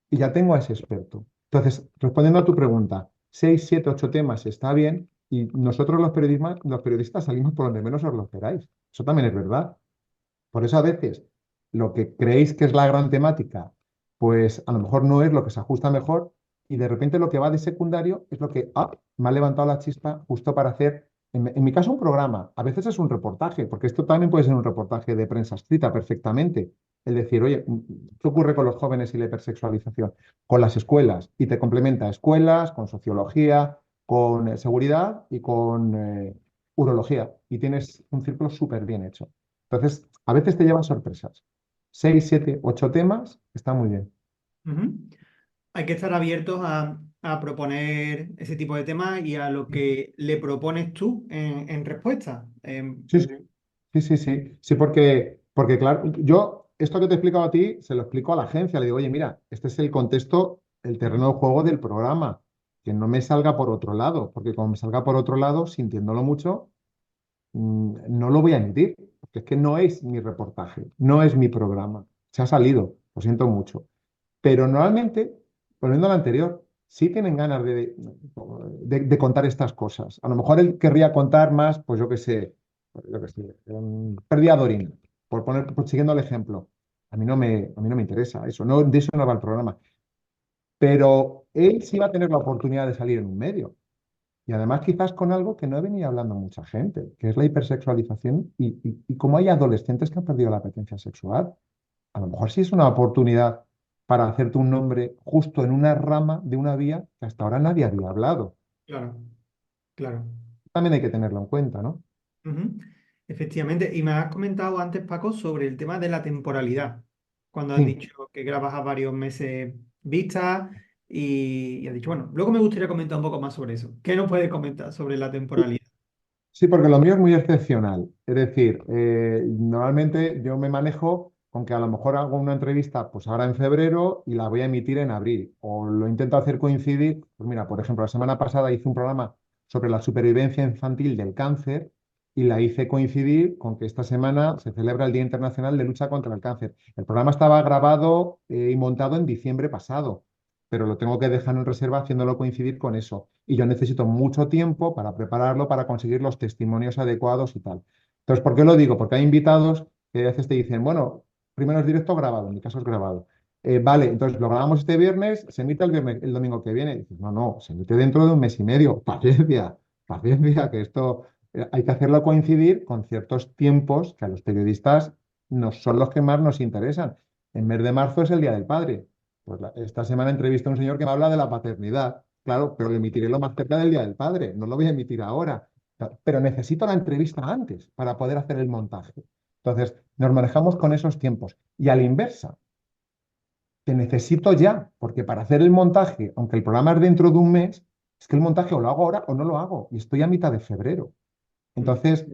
y ya tengo a ese experto. Entonces, respondiendo a tu pregunta, 6, 7, 8 temas está bien y nosotros los periodistas salimos por donde menos os lo esperáis. Eso también es verdad. Por eso a veces lo que creéis que es la gran temática, pues a lo mejor no es lo que se ajusta mejor y de repente lo que va de secundario es lo que me ha levantado la chispa justo para hacer, en mi caso, un programa. A veces es un reportaje, porque esto también puede ser un reportaje de prensa escrita perfectamente. Es decir, oye, ¿qué ocurre con los jóvenes y la hipersexualización? Con las escuelas y te complementa escuelas, con sociología, con seguridad y con urología. Y tienes un círculo súper bien hecho. Entonces, a veces te llevan sorpresas. 6, 7, 8 temas, está muy bien. ujú. Hay que estar abiertos a proponer ese tipo de temas y a lo que le propones tú en respuesta. Sí, sí, sí, sí, sí. Sí, porque Porque claro, yo esto que te he explicado a ti, se lo explico a la agencia. Le digo, oye, mira, este es el contexto, el terreno de juego del programa. Que no me salga por otro lado, porque como me salga por otro lado, sintiéndolo mucho, no lo voy a emitir, porque es que no es mi reportaje, no es mi programa. Se ha salido, lo siento mucho. Pero normalmente, volviendo a lo anterior, sí tienen ganas de contar estas cosas. A lo mejor él querría contar más, pues yo qué sé, pérdida de orina, siguiendo el ejemplo. A mí no me interesa eso, no, de eso no va el programa. Pero él sí va a tener la oportunidad de salir en un medio. Y además quizás con algo que no venía hablando mucha gente, que es la hipersexualización y cómo hay adolescentes que han perdido la apetencia sexual. A lo mejor sí es una oportunidad para hacerte un nombre justo en una rama de una vía que hasta ahora nadie había hablado. Claro, claro. También hay que tenerlo en cuenta, ¿no? Ujú. Efectivamente. Y me has comentado antes, Paco, sobre el tema de la temporalidad. Cuando has Sí, dicho que grabas a varios meses vista y has dicho, bueno, luego me gustaría comentar un poco más sobre eso. ¿Qué nos puedes comentar sobre la temporalidad? sí, porque lo mío es muy excepcional. Es decir, normalmente yo me manejo con que a lo mejor hago una entrevista pues ahora en febrero y la voy a emitir en abril. O lo intento hacer coincidir. Pues mira, por ejemplo, la semana pasada hice un programa sobre la supervivencia infantil del cáncer y la hice coincidir con que esta semana se celebra el Día Internacional de Lucha contra el Cáncer. El programa estaba grabado y montado en diciembre pasado, pero lo tengo que dejar en reserva haciéndolo coincidir con eso. Y yo necesito mucho tiempo para prepararlo, para conseguir los testimonios adecuados y tal. Entonces, ¿por qué lo digo? Porque hay invitados que a veces te dicen, bueno, primero es directo o grabado, en mi caso es grabado. Vale, entonces lo grabamos este viernes, se emite el domingo que viene. Y dices, no, no, se emite dentro de un mes y medio. Paciencia, paciencia, que esto hay que hacerlo coincidir con ciertos tiempos que a los periodistas nos, son los que más nos interesan. El mes de marzo es el Día del Padre. Pues esta semana entrevisté a un señor que me habla de la paternidad. Claro, pero lo emitiré lo más cerca del Día del Padre. No lo voy a emitir ahora. Pero necesito la entrevista antes para poder hacer el montaje. Entonces, nos manejamos con esos tiempos. Y a la inversa, te necesito ya, porque para hacer el montaje, aunque el programa es dentro de un mes, es que el montaje o lo hago ahora o no lo hago. Y estoy a mitad de febrero. Mm. Entonces,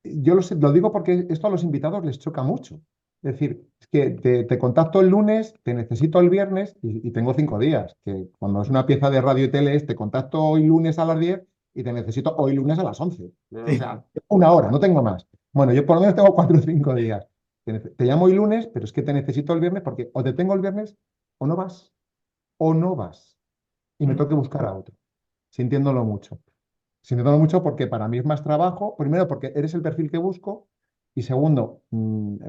yo lo digo porque esto a los invitados les choca mucho. Es decir, es que te contacto el lunes, te necesito el viernes y tengo 5 días. Que cuando es una pieza de radio y tele es te contacto hoy lunes a las 10 y te necesito hoy lunes a las 11. O Sí, sea, una hora, no tengo más. Bueno, yo por lo menos tengo 4 o 5 días. Te llamo hoy lunes, pero es que te necesito el viernes porque o te tengo el viernes o no vas, o no vas. Y me mm, tengo que buscar a otro, sintiéndolo mucho. Sintiéndolo mucho porque para mí es más trabajo, primero porque eres el perfil que busco y segundo,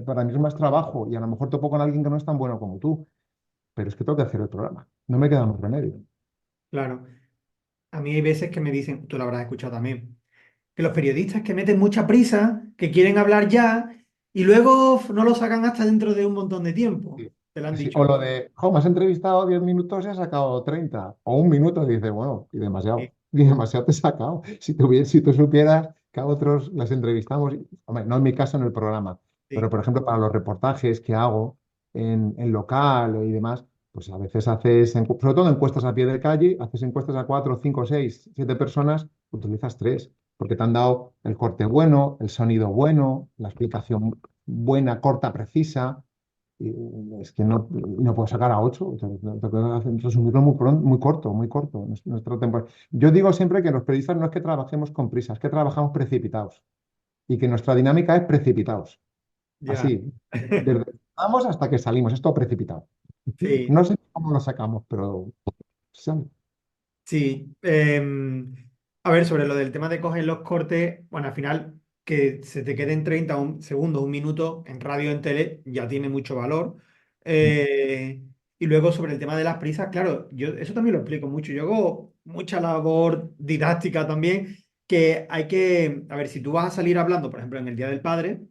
para mí es más trabajo y a lo mejor topo con alguien que no es tan bueno como tú, pero es que tengo que hacer el programa, no me queda más remedio. claro. A mí hay veces que me dicen, tú lo habrás escuchado también, que los periodistas que meten mucha prisa, que quieren hablar ya y luego no lo sacan hasta dentro de un montón de tiempo. Sí. Te lo han O dicho. lo de, jo, me has entrevistado 10 minutos y has sacado 30 o un minuto, y dices, bueno, Sí, y demasiado te he sacado. Si tú supieras que a otros las entrevistamos, hombre, no en mi caso en el programa, pero sí, por ejemplo para los reportajes que hago en local y demás, pues a veces haces, sobre todo encuestas a pie de calle, haces encuestas a 4, 5, 6, 7 personas, utilizas tres, porque te han dado el corte bueno, el sonido bueno, la explicación buena, corta, precisa. Y es que no puedo sacar a 8. Tengo que resumirlo muy corto, muy corto. Nuestra temporada. Yo digo siempre que los periodistas no es que trabajemos con prisa, es que trabajamos precipitados y que nuestra dinámica es precipitados. ya. Así, desde que vamos hasta que salimos, es todo precipitado. Sí, No sé cómo lo sacamos, pero sale. sí. A ver, sobre lo del tema de coger los cortes, bueno, al final que se te queden 30 segundos, un minuto en radio o en tele ya tiene mucho valor. Y luego sobre el tema de las prisas, claro, yo eso también lo explico mucho. Yo hago mucha labor didáctica también, que hay que, a ver, si tú vas a salir hablando, por ejemplo, en el Día del Padre,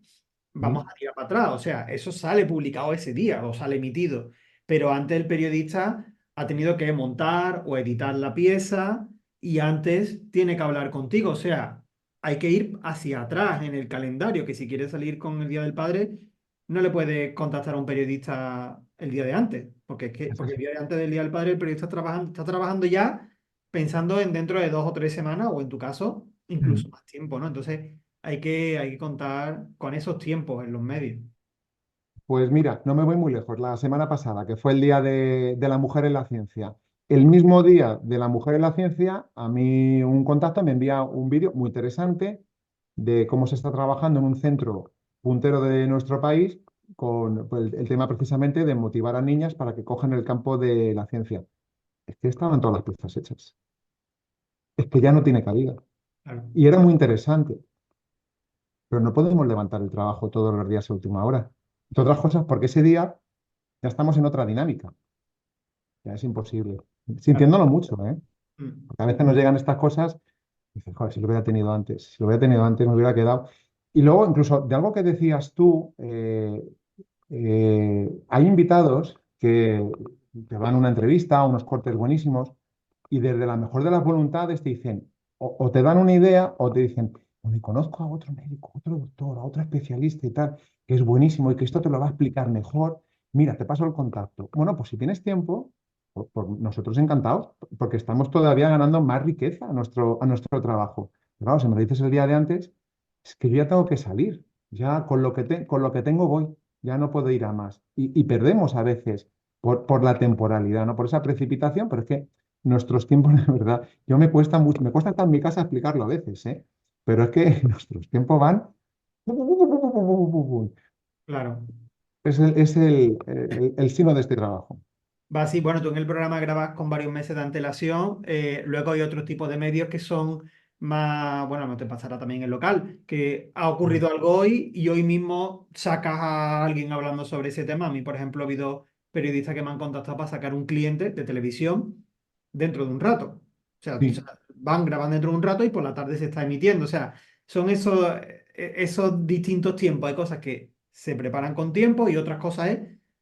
vamos ¿Mm? a tirar para atrás. O sea, eso sale publicado ese día o sale emitido. Pero antes el periodista ha tenido que montar o editar la pieza y antes tiene que hablar contigo. O sea, hay que ir hacia atrás en el calendario, que si quieres salir con el Día del Padre, no le puedes contactar a un periodista el día de antes, porque Es porque el así. día de antes del Día del Padre el periodista está trabajando ya pensando en dentro de 2 o 3 semanas o en tu caso incluso Mm. más tiempo, ¿no? Entonces hay que contar con esos tiempos en los medios. Pues mira, no me voy muy lejos. La semana pasada, que fue el Día de la Mujer en la Ciencia, el mismo día de la Mujer en la Ciencia, a mí un contacto me envía un vídeo muy interesante de cómo se está trabajando en un centro puntero de nuestro país con pues, el tema precisamente de motivar a niñas para que cojan el campo de la ciencia. Es que estaban todas las piezas hechas. Es que ya no tiene cabida. Claro, Y era muy interesante, pero no podemos levantar el trabajo todos los días a última hora. Entre otras cosas, porque ese día ya estamos en otra dinámica. Ya es imposible. claro. Sintiéndolo mucho, ¿eh? Mm. Porque a veces nos llegan estas cosas y dices, joder, si lo hubiera tenido antes, si lo hubiera tenido antes me hubiera quedado. Y luego, incluso de algo que decías tú, hay invitados que te van a una entrevista, unos cortes buenísimos, y desde la mejor de las voluntades te dicen, o te dan una idea, o te dicen, me conozco a otro médico, otro doctor, a otro especialista y tal, que es buenísimo y que esto te lo va a explicar mejor. Mira, te paso el contacto. Bueno, pues si tienes tiempo, por nosotros encantados, porque estamos todavía ganando más riqueza a nuestro trabajo. Pero claro, si me lo dices el día de antes, es que yo ya tengo que salir. Ya con lo que tengo voy. Ya no puedo ir a más. Y perdemos a veces por la temporalidad, ¿no? Por esa precipitación, pero es que nuestros tiempos, de verdad, yo me cuesta mucho, me cuesta estar en mi casa explicarlo a veces, ¿eh? Pero es que nuestros tiempos van. Claro. Es el sino de este trabajo. Va así, bueno, tú en el programa grabas con varios meses de antelación, luego hay otro tipo de medios que son más, bueno, no te pasará también en el local, que ha ocurrido algo hoy y hoy mismo sacas a alguien hablando sobre ese tema. A mí, por ejemplo, ha habido periodistas que me han contactado para sacar un cliente de televisión dentro de un rato. Sí. Van grabando dentro de un rato y por la tarde se está emitiendo. O sea, son esos distintos tiempos. Hay cosas que se preparan con tiempo y otras cosas es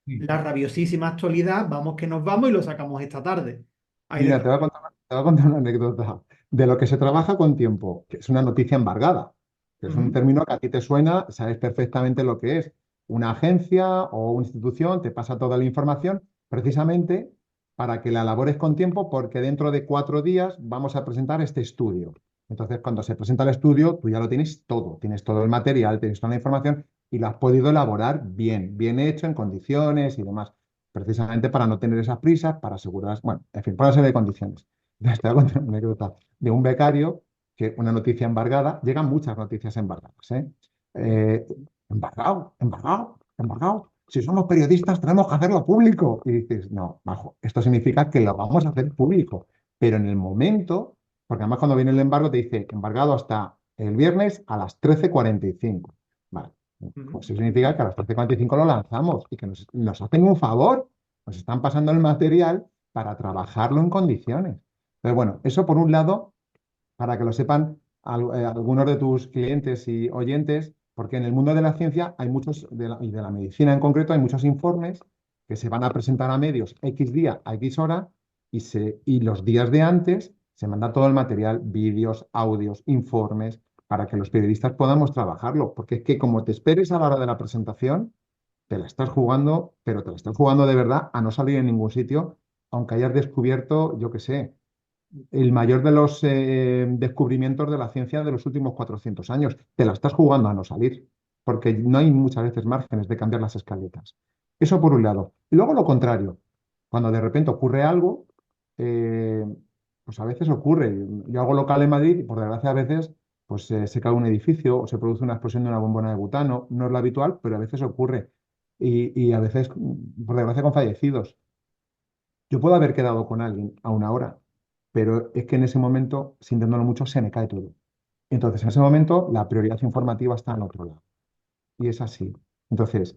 Sí. la rabiosísima actualidad, vamos que nos vamos y lo sacamos esta tarde. Hay de Mira, te todo. voy a contar, te voy a contar una anécdota de lo que se trabaja con tiempo, que es una noticia embargada, que es un Ujú. término que a ti te suena, sabes perfectamente lo que es. Una agencia o una institución te pasa toda la información precisamente para que la elabores con tiempo, porque dentro de 4 días vamos a presentar este estudio. Entonces, cuando se presenta el estudio, tú ya lo tienes todo el material, tienes toda la información y lo has podido elaborar bien, bien hecho, en condiciones y demás precisamente para no tener esas prisas, para asegurar, bueno, en fin, por una serie de condiciones. Entonces, te voy a contar una anécdota de un becario que una noticia embargada, llegan muchas noticias embargadas, ¿eh? Eh, embargado, embargado, embargado. Si somos periodistas, tenemos que hacerlo público. Y dices, no, majo, esto significa que lo vamos a hacer público. Pero en el momento, porque además cuando viene el embargo te dice embargado hasta el viernes a las 13:45. Vale. Ujú. Pues eso significa que a las 13:45 lo lanzamos y que nos hacen un favor, nos están pasando el material para trabajarlo en condiciones. Pero bueno, eso por un lado, para que lo sepan algunos de tus clientes y oyentes, porque en el mundo de la ciencia hay muchos, y de la medicina en concreto, hay muchos informes que se van a presentar a medios X día a X hora y los días de antes se manda todo el material, vídeos, audios, informes, para que los periodistas podamos trabajarlo. Porque es que como te esperes a la hora de la presentación, te la estás jugando, pero te la estás jugando de verdad a no salir en ningún sitio, aunque hayas descubierto, yo qué sé, el mayor de los descubrimientos de la ciencia de los últimos 400 años. Te la estás jugando a no salir, porque no hay muchas veces márgenes de cambiar las escaletas. Eso por un lado. Y luego lo contrario, cuando de repente ocurre algo, eh, pues a veces ocurre. Yo hago local en Madrid y por desgracia a veces pues, se cae un edificio o se produce una explosión de una bombona de butano. No es lo habitual, pero a veces ocurre. Y a veces, por desgracia, con fallecidos. Yo puedo haber quedado con alguien a una hora, pero es que en ese momento, sintiéndolo mucho, se me cae todo. Entonces, en ese momento, la prioridad informativa está en otro lado. Y es así. Entonces,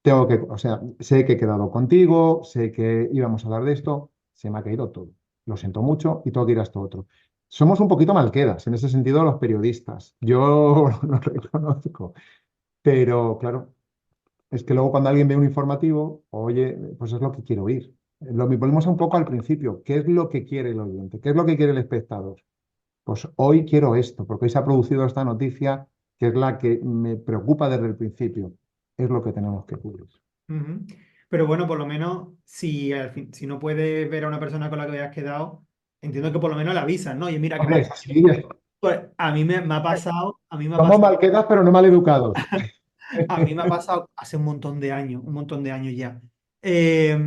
o sea, sé que he quedado contigo, sé que íbamos a hablar de esto, se me ha caído todo. Lo siento mucho y tengo que ir a esto otro. Somos un poquito malquedas, en ese sentido, los periodistas. Yo lo reconozco. Pero, claro, es que luego cuando alguien ve un informativo, oye, pues es lo que quiero oír. Volvemos un poco al principio. ¿Qué es lo que quiere el oyente? ¿Qué es lo que quiere el espectador? Pues hoy quiero esto, porque hoy se ha producido esta noticia, que es la que me preocupa desde el principio. Es lo que tenemos que cubrir. Ujú. Pero bueno, por lo menos, si no puedes ver a una persona con la que hayas quedado, entiendo que por lo menos la avisas, ¿no? Y mira que Hombre, sí, Pues me ha pasado, a mí me ha Somos pasado, malquedas, pero no maleducados. a mí me ha pasado hace un montón de años ya, eh,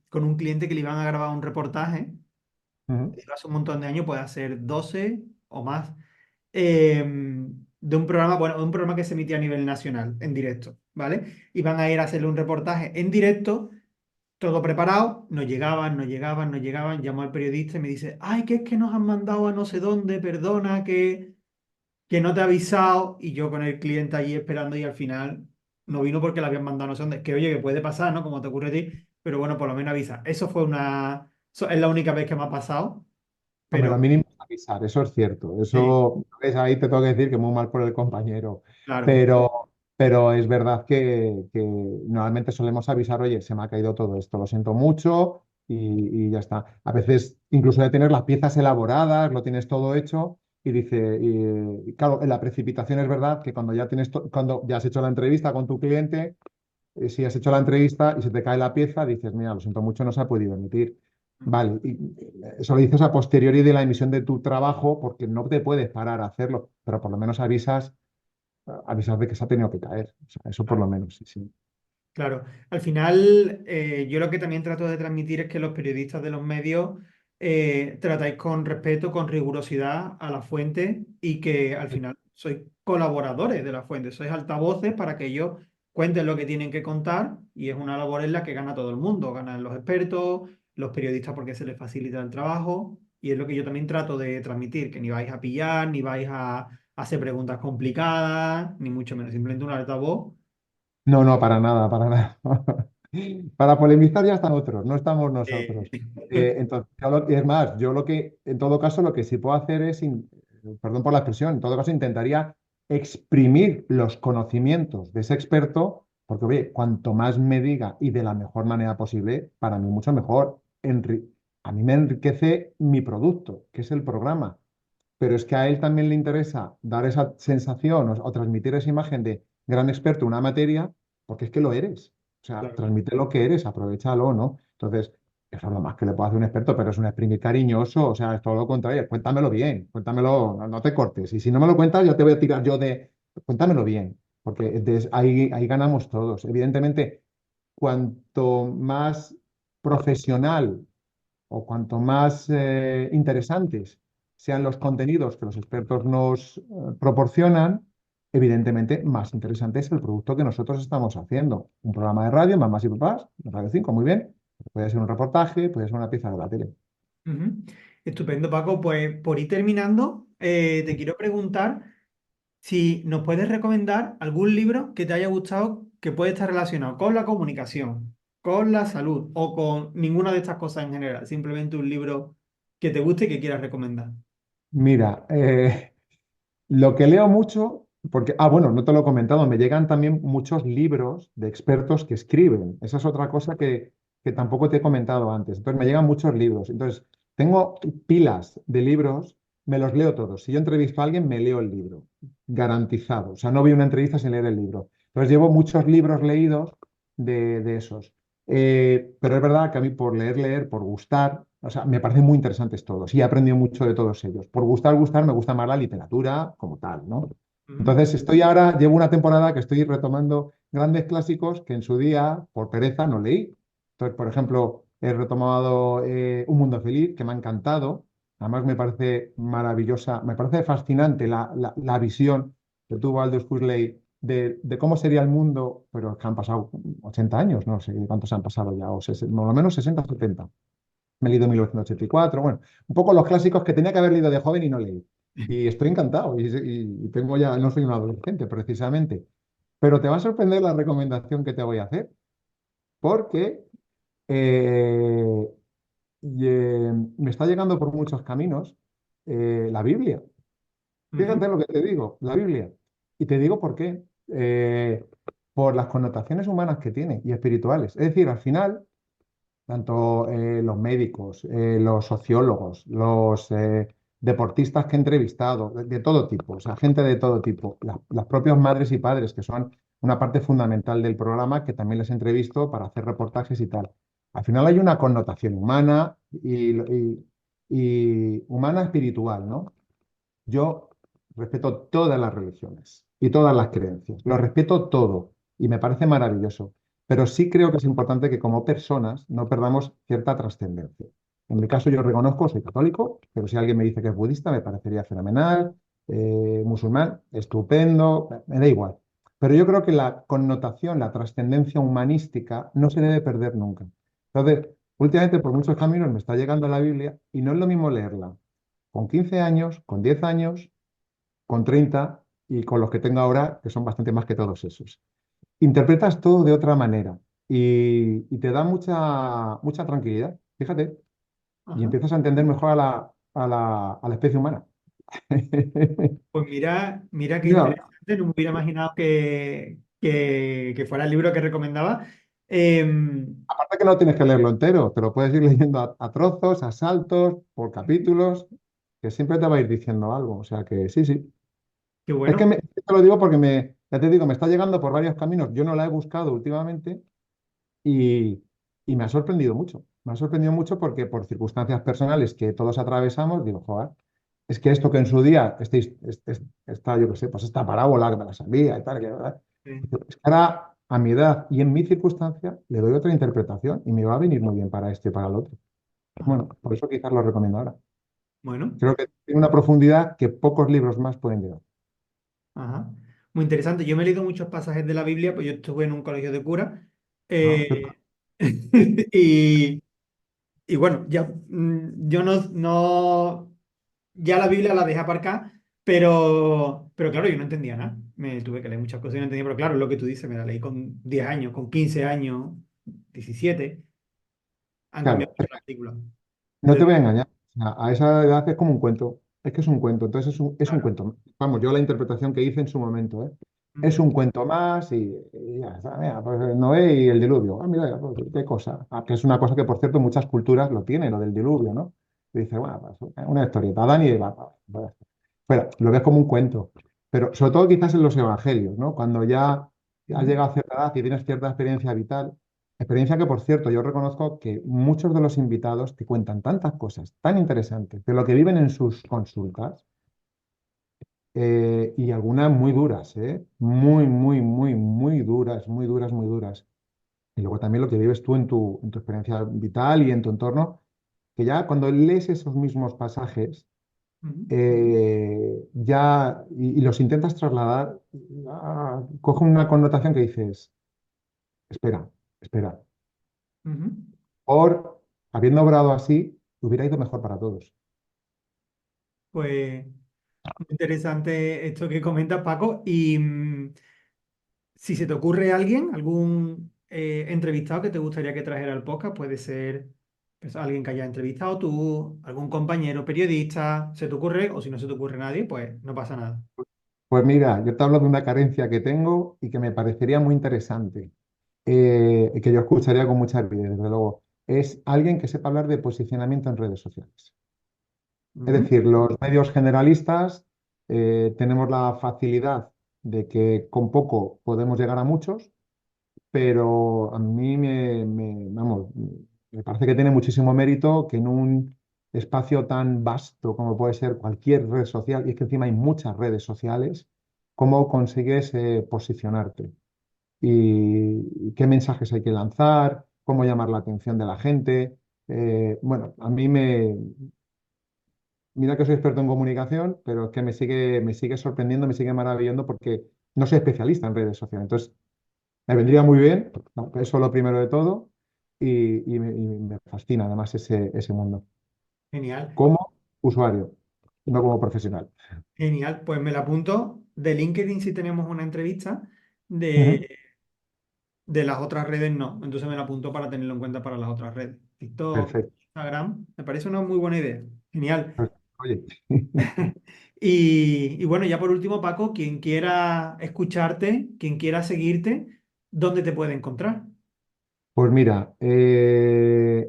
con un cliente que le iban a grabar un reportaje, Ujú. hace un montón de años, puede ser 12 o más, de un programa, bueno, de un programa que se emitía a nivel nacional, en directo, ¿vale? Iban a ir a hacerle un reportaje en directo, todo preparado, no llegaban, no llegaban, no llegaban, llamó al periodista y me dice, ay, que es que nos han mandado a no sé dónde, perdona, que no te ha avisado, y yo con el cliente allí esperando y al final no vino porque le habían mandado no sé dónde, que oye, que puede pasar, ¿no? Como te ocurre a ti, pero bueno, por lo menos avisa. Eso es la única vez que me ha pasado, Hombre, lo pero mínimo es avisar, eso es cierto. sí, Eso es ahí te tengo que decir que muy mal por el compañero. claro, Pero es verdad que normalmente solemos avisar, oye, se me ha caído todo esto, lo siento mucho y ya está. A veces incluso de tener las piezas elaboradas, lo tienes todo hecho y dice, y claro, en la precipitación es verdad que cuando ya cuando ya has hecho la entrevista con tu cliente, si has hecho la entrevista y se te cae la pieza, dices, mira, lo siento mucho, no se ha podido emitir. Vale, y eso lo dices a posteriori de la emisión de tu trabajo porque no te puedes parar a hacerlo, pero por lo menos avisas de que se ha tenido que caer. O sea, eso por lo claro. menos, sí, sí. Claro, al final yo lo que también trato de transmitir es que los periodistas de los medios tratáis con respeto, con rigurosidad a la fuente y que al final sois colaboradores de la fuente, sois altavoces para que ellos cuenten lo que tienen que contar y es una labor en la que gana todo el mundo, ganan los expertos, los periodistas porque se les facilita el trabajo y es lo que yo también trato de transmitir, que ni vais a pillar, ni vais a hacer preguntas complicadas, ni mucho menos, simplemente un altavoz. No, no, para nada, para nada. Para polemizar ya están otros, no estamos nosotros. eh, Entonces, es más, yo en todo caso, lo que sí puedo hacer es, perdón por la expresión, en todo caso intentaría exprimir los conocimientos de ese experto, porque, oye, cuanto más me diga y de la mejor manera posible, para mí mucho mejor. A mí me enriquece mi producto, que es el programa, pero es que a él también le interesa dar esa sensación o transmitir esa imagen de gran experto en una materia, porque es que lo eres. O sea, Claro. transmite lo que eres, aprovechalo, ¿no? Entonces, eso es lo más que le puede hacer un experto, pero es un exprimir cariñoso, o sea, es todo lo contrario. Cuéntamelo bien, cuéntamelo, no te cortes. Y si no me lo cuentas, yo te voy a tirar yo de, cuéntamelo bien, porque ahí ganamos todos. Evidentemente, cuanto más profesional o cuanto más interesantes sean los contenidos que los expertos nos proporcionan, evidentemente más interesante es el producto que nosotros estamos haciendo. Un programa de radio, Mamás y Papás, de Radio 5, muy bien. Puede ser un reportaje, puede ser una pieza de la tele. Ujú. Estupendo, Paco. Pues por ir terminando, te quiero preguntar si nos puedes recomendar algún libro que te haya gustado que puede estar relacionado con la comunicación, con la salud o con ninguna de estas cosas en general. Simplemente un libro que te guste y que quieras recomendar. Mira, lo que leo mucho, porque, bueno, no te lo he comentado, me llegan también muchos libros de expertos que escriben. Esa es otra cosa que tampoco te he comentado antes. Entonces, me llegan muchos libros. Entonces, tengo pilas de libros, me los leo todos. Si yo entrevisto a alguien, me leo el libro, garantizado. O sea, no vi una entrevista sin leer el libro. Entonces, llevo muchos libros leídos de esos. Pero es verdad que a mí por leer, por gustar, o sea, me parecen muy interesantes todos y he aprendido mucho de todos ellos. Por gustar, me gusta más la literatura como tal, ¿no? Ujú. Entonces, llevo una temporada que estoy retomando grandes clásicos que en su día, por pereza, no leí. Entonces, por ejemplo, he retomado Un Mundo Feliz, que me ha encantado. Además, me parece maravillosa, me parece fascinante la visión que tuvo Aldous Huxley de cómo sería el mundo, pero que han pasado 80 años, no sé cuántos han pasado ya, por lo menos 60 o 70. Me he leído 1984, bueno, un poco los clásicos que tenía que haber leído de joven y no leí. Y estoy encantado, y tengo ya, no soy un adolescente precisamente, pero te va a sorprender la recomendación que te voy a hacer, porque eh, me está llegando por muchos caminos la Biblia. Ujú. Fíjate lo que te digo, la Biblia. Y te digo por qué. Por las connotaciones humanas que tiene y espirituales. Es decir, al final, tanto los médicos, los sociólogos, los deportistas que he entrevistado, de todo tipo, o sea, gente de todo tipo, las propias madres y padres, que son una parte fundamental del programa, que también les entrevisto para hacer reportajes y tal. Al final hay una connotación humana y humana espiritual, ¿no? Yo respeto todas las religiones y todas las creencias. Lo respeto todo y me parece maravilloso. Pero sí creo que es importante que como personas no perdamos cierta trascendencia. En mi caso yo reconozco, soy católico, pero si alguien me dice que es budista, me parecería fenomenal, musulmán, estupendo, me da igual. Pero yo creo que la connotación, la trascendencia humanística no se debe perder nunca. Entonces, últimamente por muchos caminos me está llegando la Biblia y no es lo mismo leerla con 15 años, con 10 años, con 30 y con los que tengo ahora, que son bastante más que todos esos. Interpretas todo de otra manera y te da mucha tranquilidad, fíjate, y Ajá. empiezas a entender mejor a la especie humana. Pues mira qué Ya, interesante, no me hubiera imaginado que fuera el libro que recomendaba. aparte que no tienes que leerlo entero, te lo puedes ir leyendo a trozos, a saltos, por capítulos, que siempre te va a ir diciendo algo. O sea que sí, sí. Qué Es que bueno. te lo digo porque ya te digo, me está llegando por varios caminos. Yo no la he buscado últimamente y, y me ha sorprendido mucho. Me ha sorprendido mucho porque por circunstancias personales que todos atravesamos, digo, joder, es que esto que en su día, esta, yo qué sé, pues esta parábola que me la sabía y tal, ¿verdad? Sí. Es que ahora, a mi edad y en mi circunstancia, le doy otra interpretación y me va a venir muy bien para este y para el otro. Ajá. Bueno, por eso quizás lo recomiendo ahora. Bueno, Creo que tiene una profundidad que pocos libros más pueden llegar. ajá. Muy interesante. Yo me he leído muchos pasajes de la Biblia, pues yo estuve en un colegio de cura. ¿No? Y, y bueno, ya yo ya la Biblia la dejé aparcar, pero claro, yo no entendía nada. Me tuve que leer muchas cosas y no entendía, pero claro, lo que tú dices, me la leí con 10 años, con 15 años, 17 han cambiado Claro, mucho las películas. no te voy a engañar. O sea, a esa edad es como un cuento. Es que es un cuento. Entonces es un Claro. cuento. Vamos, yo la interpretación que hice en su momento, ¿eh? Es Ujú. un cuento más y ya está. Mira, pues Noé y el diluvio. Ah, mira, pues, qué cosa. Ah, que es una cosa que, por cierto, muchas culturas lo tienen, lo del diluvio, ¿no? Y dices, bueno, pues, una historieta. Adán y Eva. Bueno, lo ves como un cuento. Pero sobre todo quizás en los evangelios, ¿no? Cuando ya has Ujú. llegado a cierta edad y tienes cierta experiencia vital. Experiencia que, por cierto, yo reconozco que muchos de los invitados te cuentan tantas cosas tan interesantes de lo que viven en sus consultas y algunas muy duras, ¿eh? Muy, muy, muy, muy duras, muy duras, muy duras. Y luego también lo que vives tú en tu experiencia vital y en tu entorno, que ya cuando lees esos mismos pasajes, Ujú. y los intentas trasladar, coge una connotación que dices, espera, espera. Ujú. Por, habiendo obrado así, hubiera ido mejor para todos. Pues muy interesante esto que comentas, Paco. Y si se te ocurre alguien, algún entrevistado que te gustaría que trajera al podcast, puede ser pues, alguien que hayas entrevistado tú, algún compañero periodista, se te ocurre, o si no se te ocurre nadie, pues no pasa nada. Pues mira, yo te hablo de una carencia que tengo y que me parecería muy interesante, y que yo escucharía con mucha avidez, desde luego. Es alguien que sepa hablar de posicionamiento en redes sociales. Es Ujú. decir, los medios generalistas tenemos la facilidad de que con poco podemos llegar a muchos, pero a mí vamos, me parece que tiene muchísimo mérito que en un espacio tan vasto como puede ser cualquier red social, y es que encima hay muchas redes sociales, cómo consigues posicionarte y qué mensajes hay que lanzar, cómo llamar la atención de la gente. Bueno, a mí mira que soy experto en comunicación, pero es que me sigue sorprendiendo, me sigue maravillando porque no soy especialista en redes sociales. Entonces, me vendría muy bien, ¿no? Eso lo primero de todo, y me fascina además ese mundo. Genial, Como usuario, no como profesional. genial. Pues me la apunto. De LinkedIn si tenemos una entrevista, Ujú. de, de las otras redes no. Entonces me la apunto para tenerlo en cuenta para las otras redes. TikTok, Perfecto. Instagram, me parece una muy buena idea. Genial. Pues, oye, Y bueno, ya por último, Paco, quien quiera escucharte, quien quiera seguirte, ¿dónde te puede encontrar? pues mira,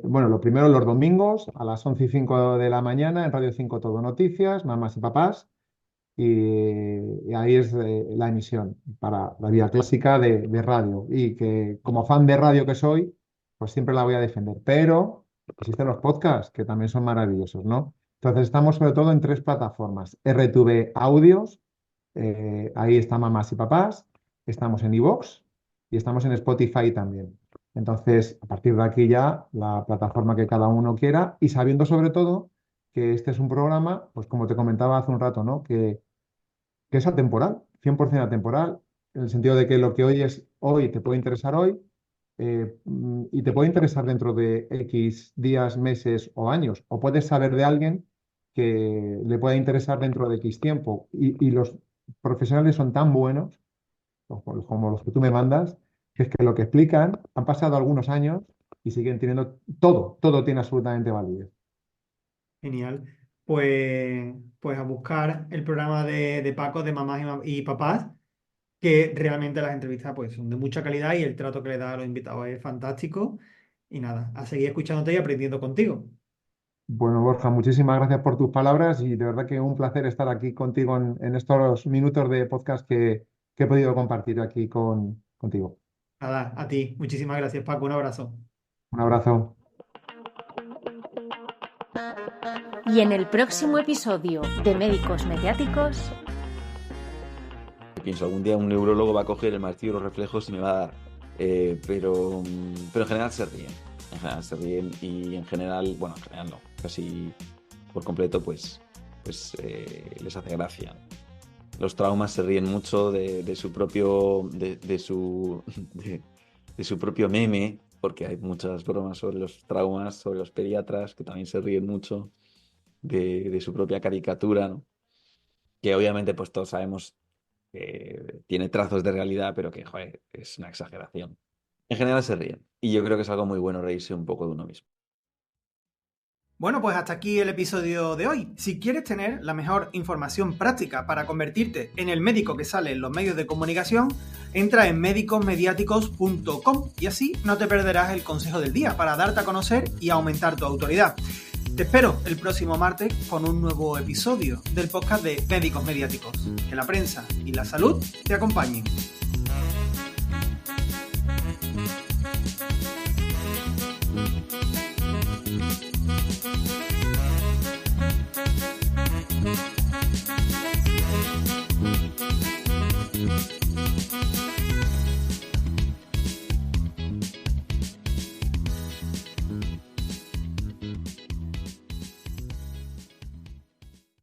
bueno, lo primero los domingos a las 11:05 de la mañana en Radio 5 Todo Noticias, Mamás y Papás, y ahí es la emisión para la vía clásica de radio. Y que como fan de radio que soy, pues siempre la voy a defender. Pero existen los podcasts que también son maravillosos, ¿no? Entonces estamos sobre todo en 3 plataformas. RTV Audios, ahí está Mamás y Papás, estamos en iVoox y estamos en Spotify también. Entonces, a partir de aquí ya, la plataforma que cada uno quiera y sabiendo sobre todo que este es un programa, pues como te comentaba hace un rato, ¿no? Que es atemporal, 100% atemporal, en el sentido de que lo que hoy es hoy te puede interesar hoy y te puede interesar dentro de X días, meses o años, o puedes saber de alguien que le pueda interesar dentro de X tiempo. Y los profesionales son tan buenos, como los que tú me mandas, que es que lo que explican, han pasado algunos años y siguen teniendo todo tiene absolutamente validez. Genial. Pues a buscar el programa de Paco, de mamás y papás, que realmente las entrevistas pues son de mucha calidad y el trato que le da a los invitados es fantástico. Y nada, a seguir escuchándote y aprendiendo contigo. Bueno, Borja, muchísimas gracias por tus palabras y de verdad que un placer estar aquí contigo en estos minutos de podcast que he podido compartir aquí contigo. Nada, a ti. Muchísimas gracias, Paco. Un abrazo. Un abrazo. Y en el próximo episodio de Médicos Mediáticos... Pienso, algún día un neurólogo va a coger el martillo de los reflejos y me va a dar. Pero en general se ríen. En general se ríen y en general, bueno, en general no, casi por completo, pues les hace gracia. Los traumas se ríen mucho de su propio de su propio meme, porque hay muchas bromas sobre los traumas, sobre los pediatras, que también se ríen mucho de su propia caricatura, ¿no? Que obviamente pues todos sabemos que tiene trazos de realidad, pero que, joder, es una exageración. En general se ríen, y yo creo que es algo muy bueno reírse un poco de uno mismo. Bueno, pues hasta aquí el episodio de hoy. Si quieres tener la mejor información práctica para convertirte en el médico que sale en los medios de comunicación, entra en médicosmediáticos.com y así no te perderás el consejo del día para darte a conocer y aumentar tu autoridad. Te espero el próximo martes con un nuevo episodio del podcast de Médicos Mediáticos. Que la prensa y la salud te acompañen.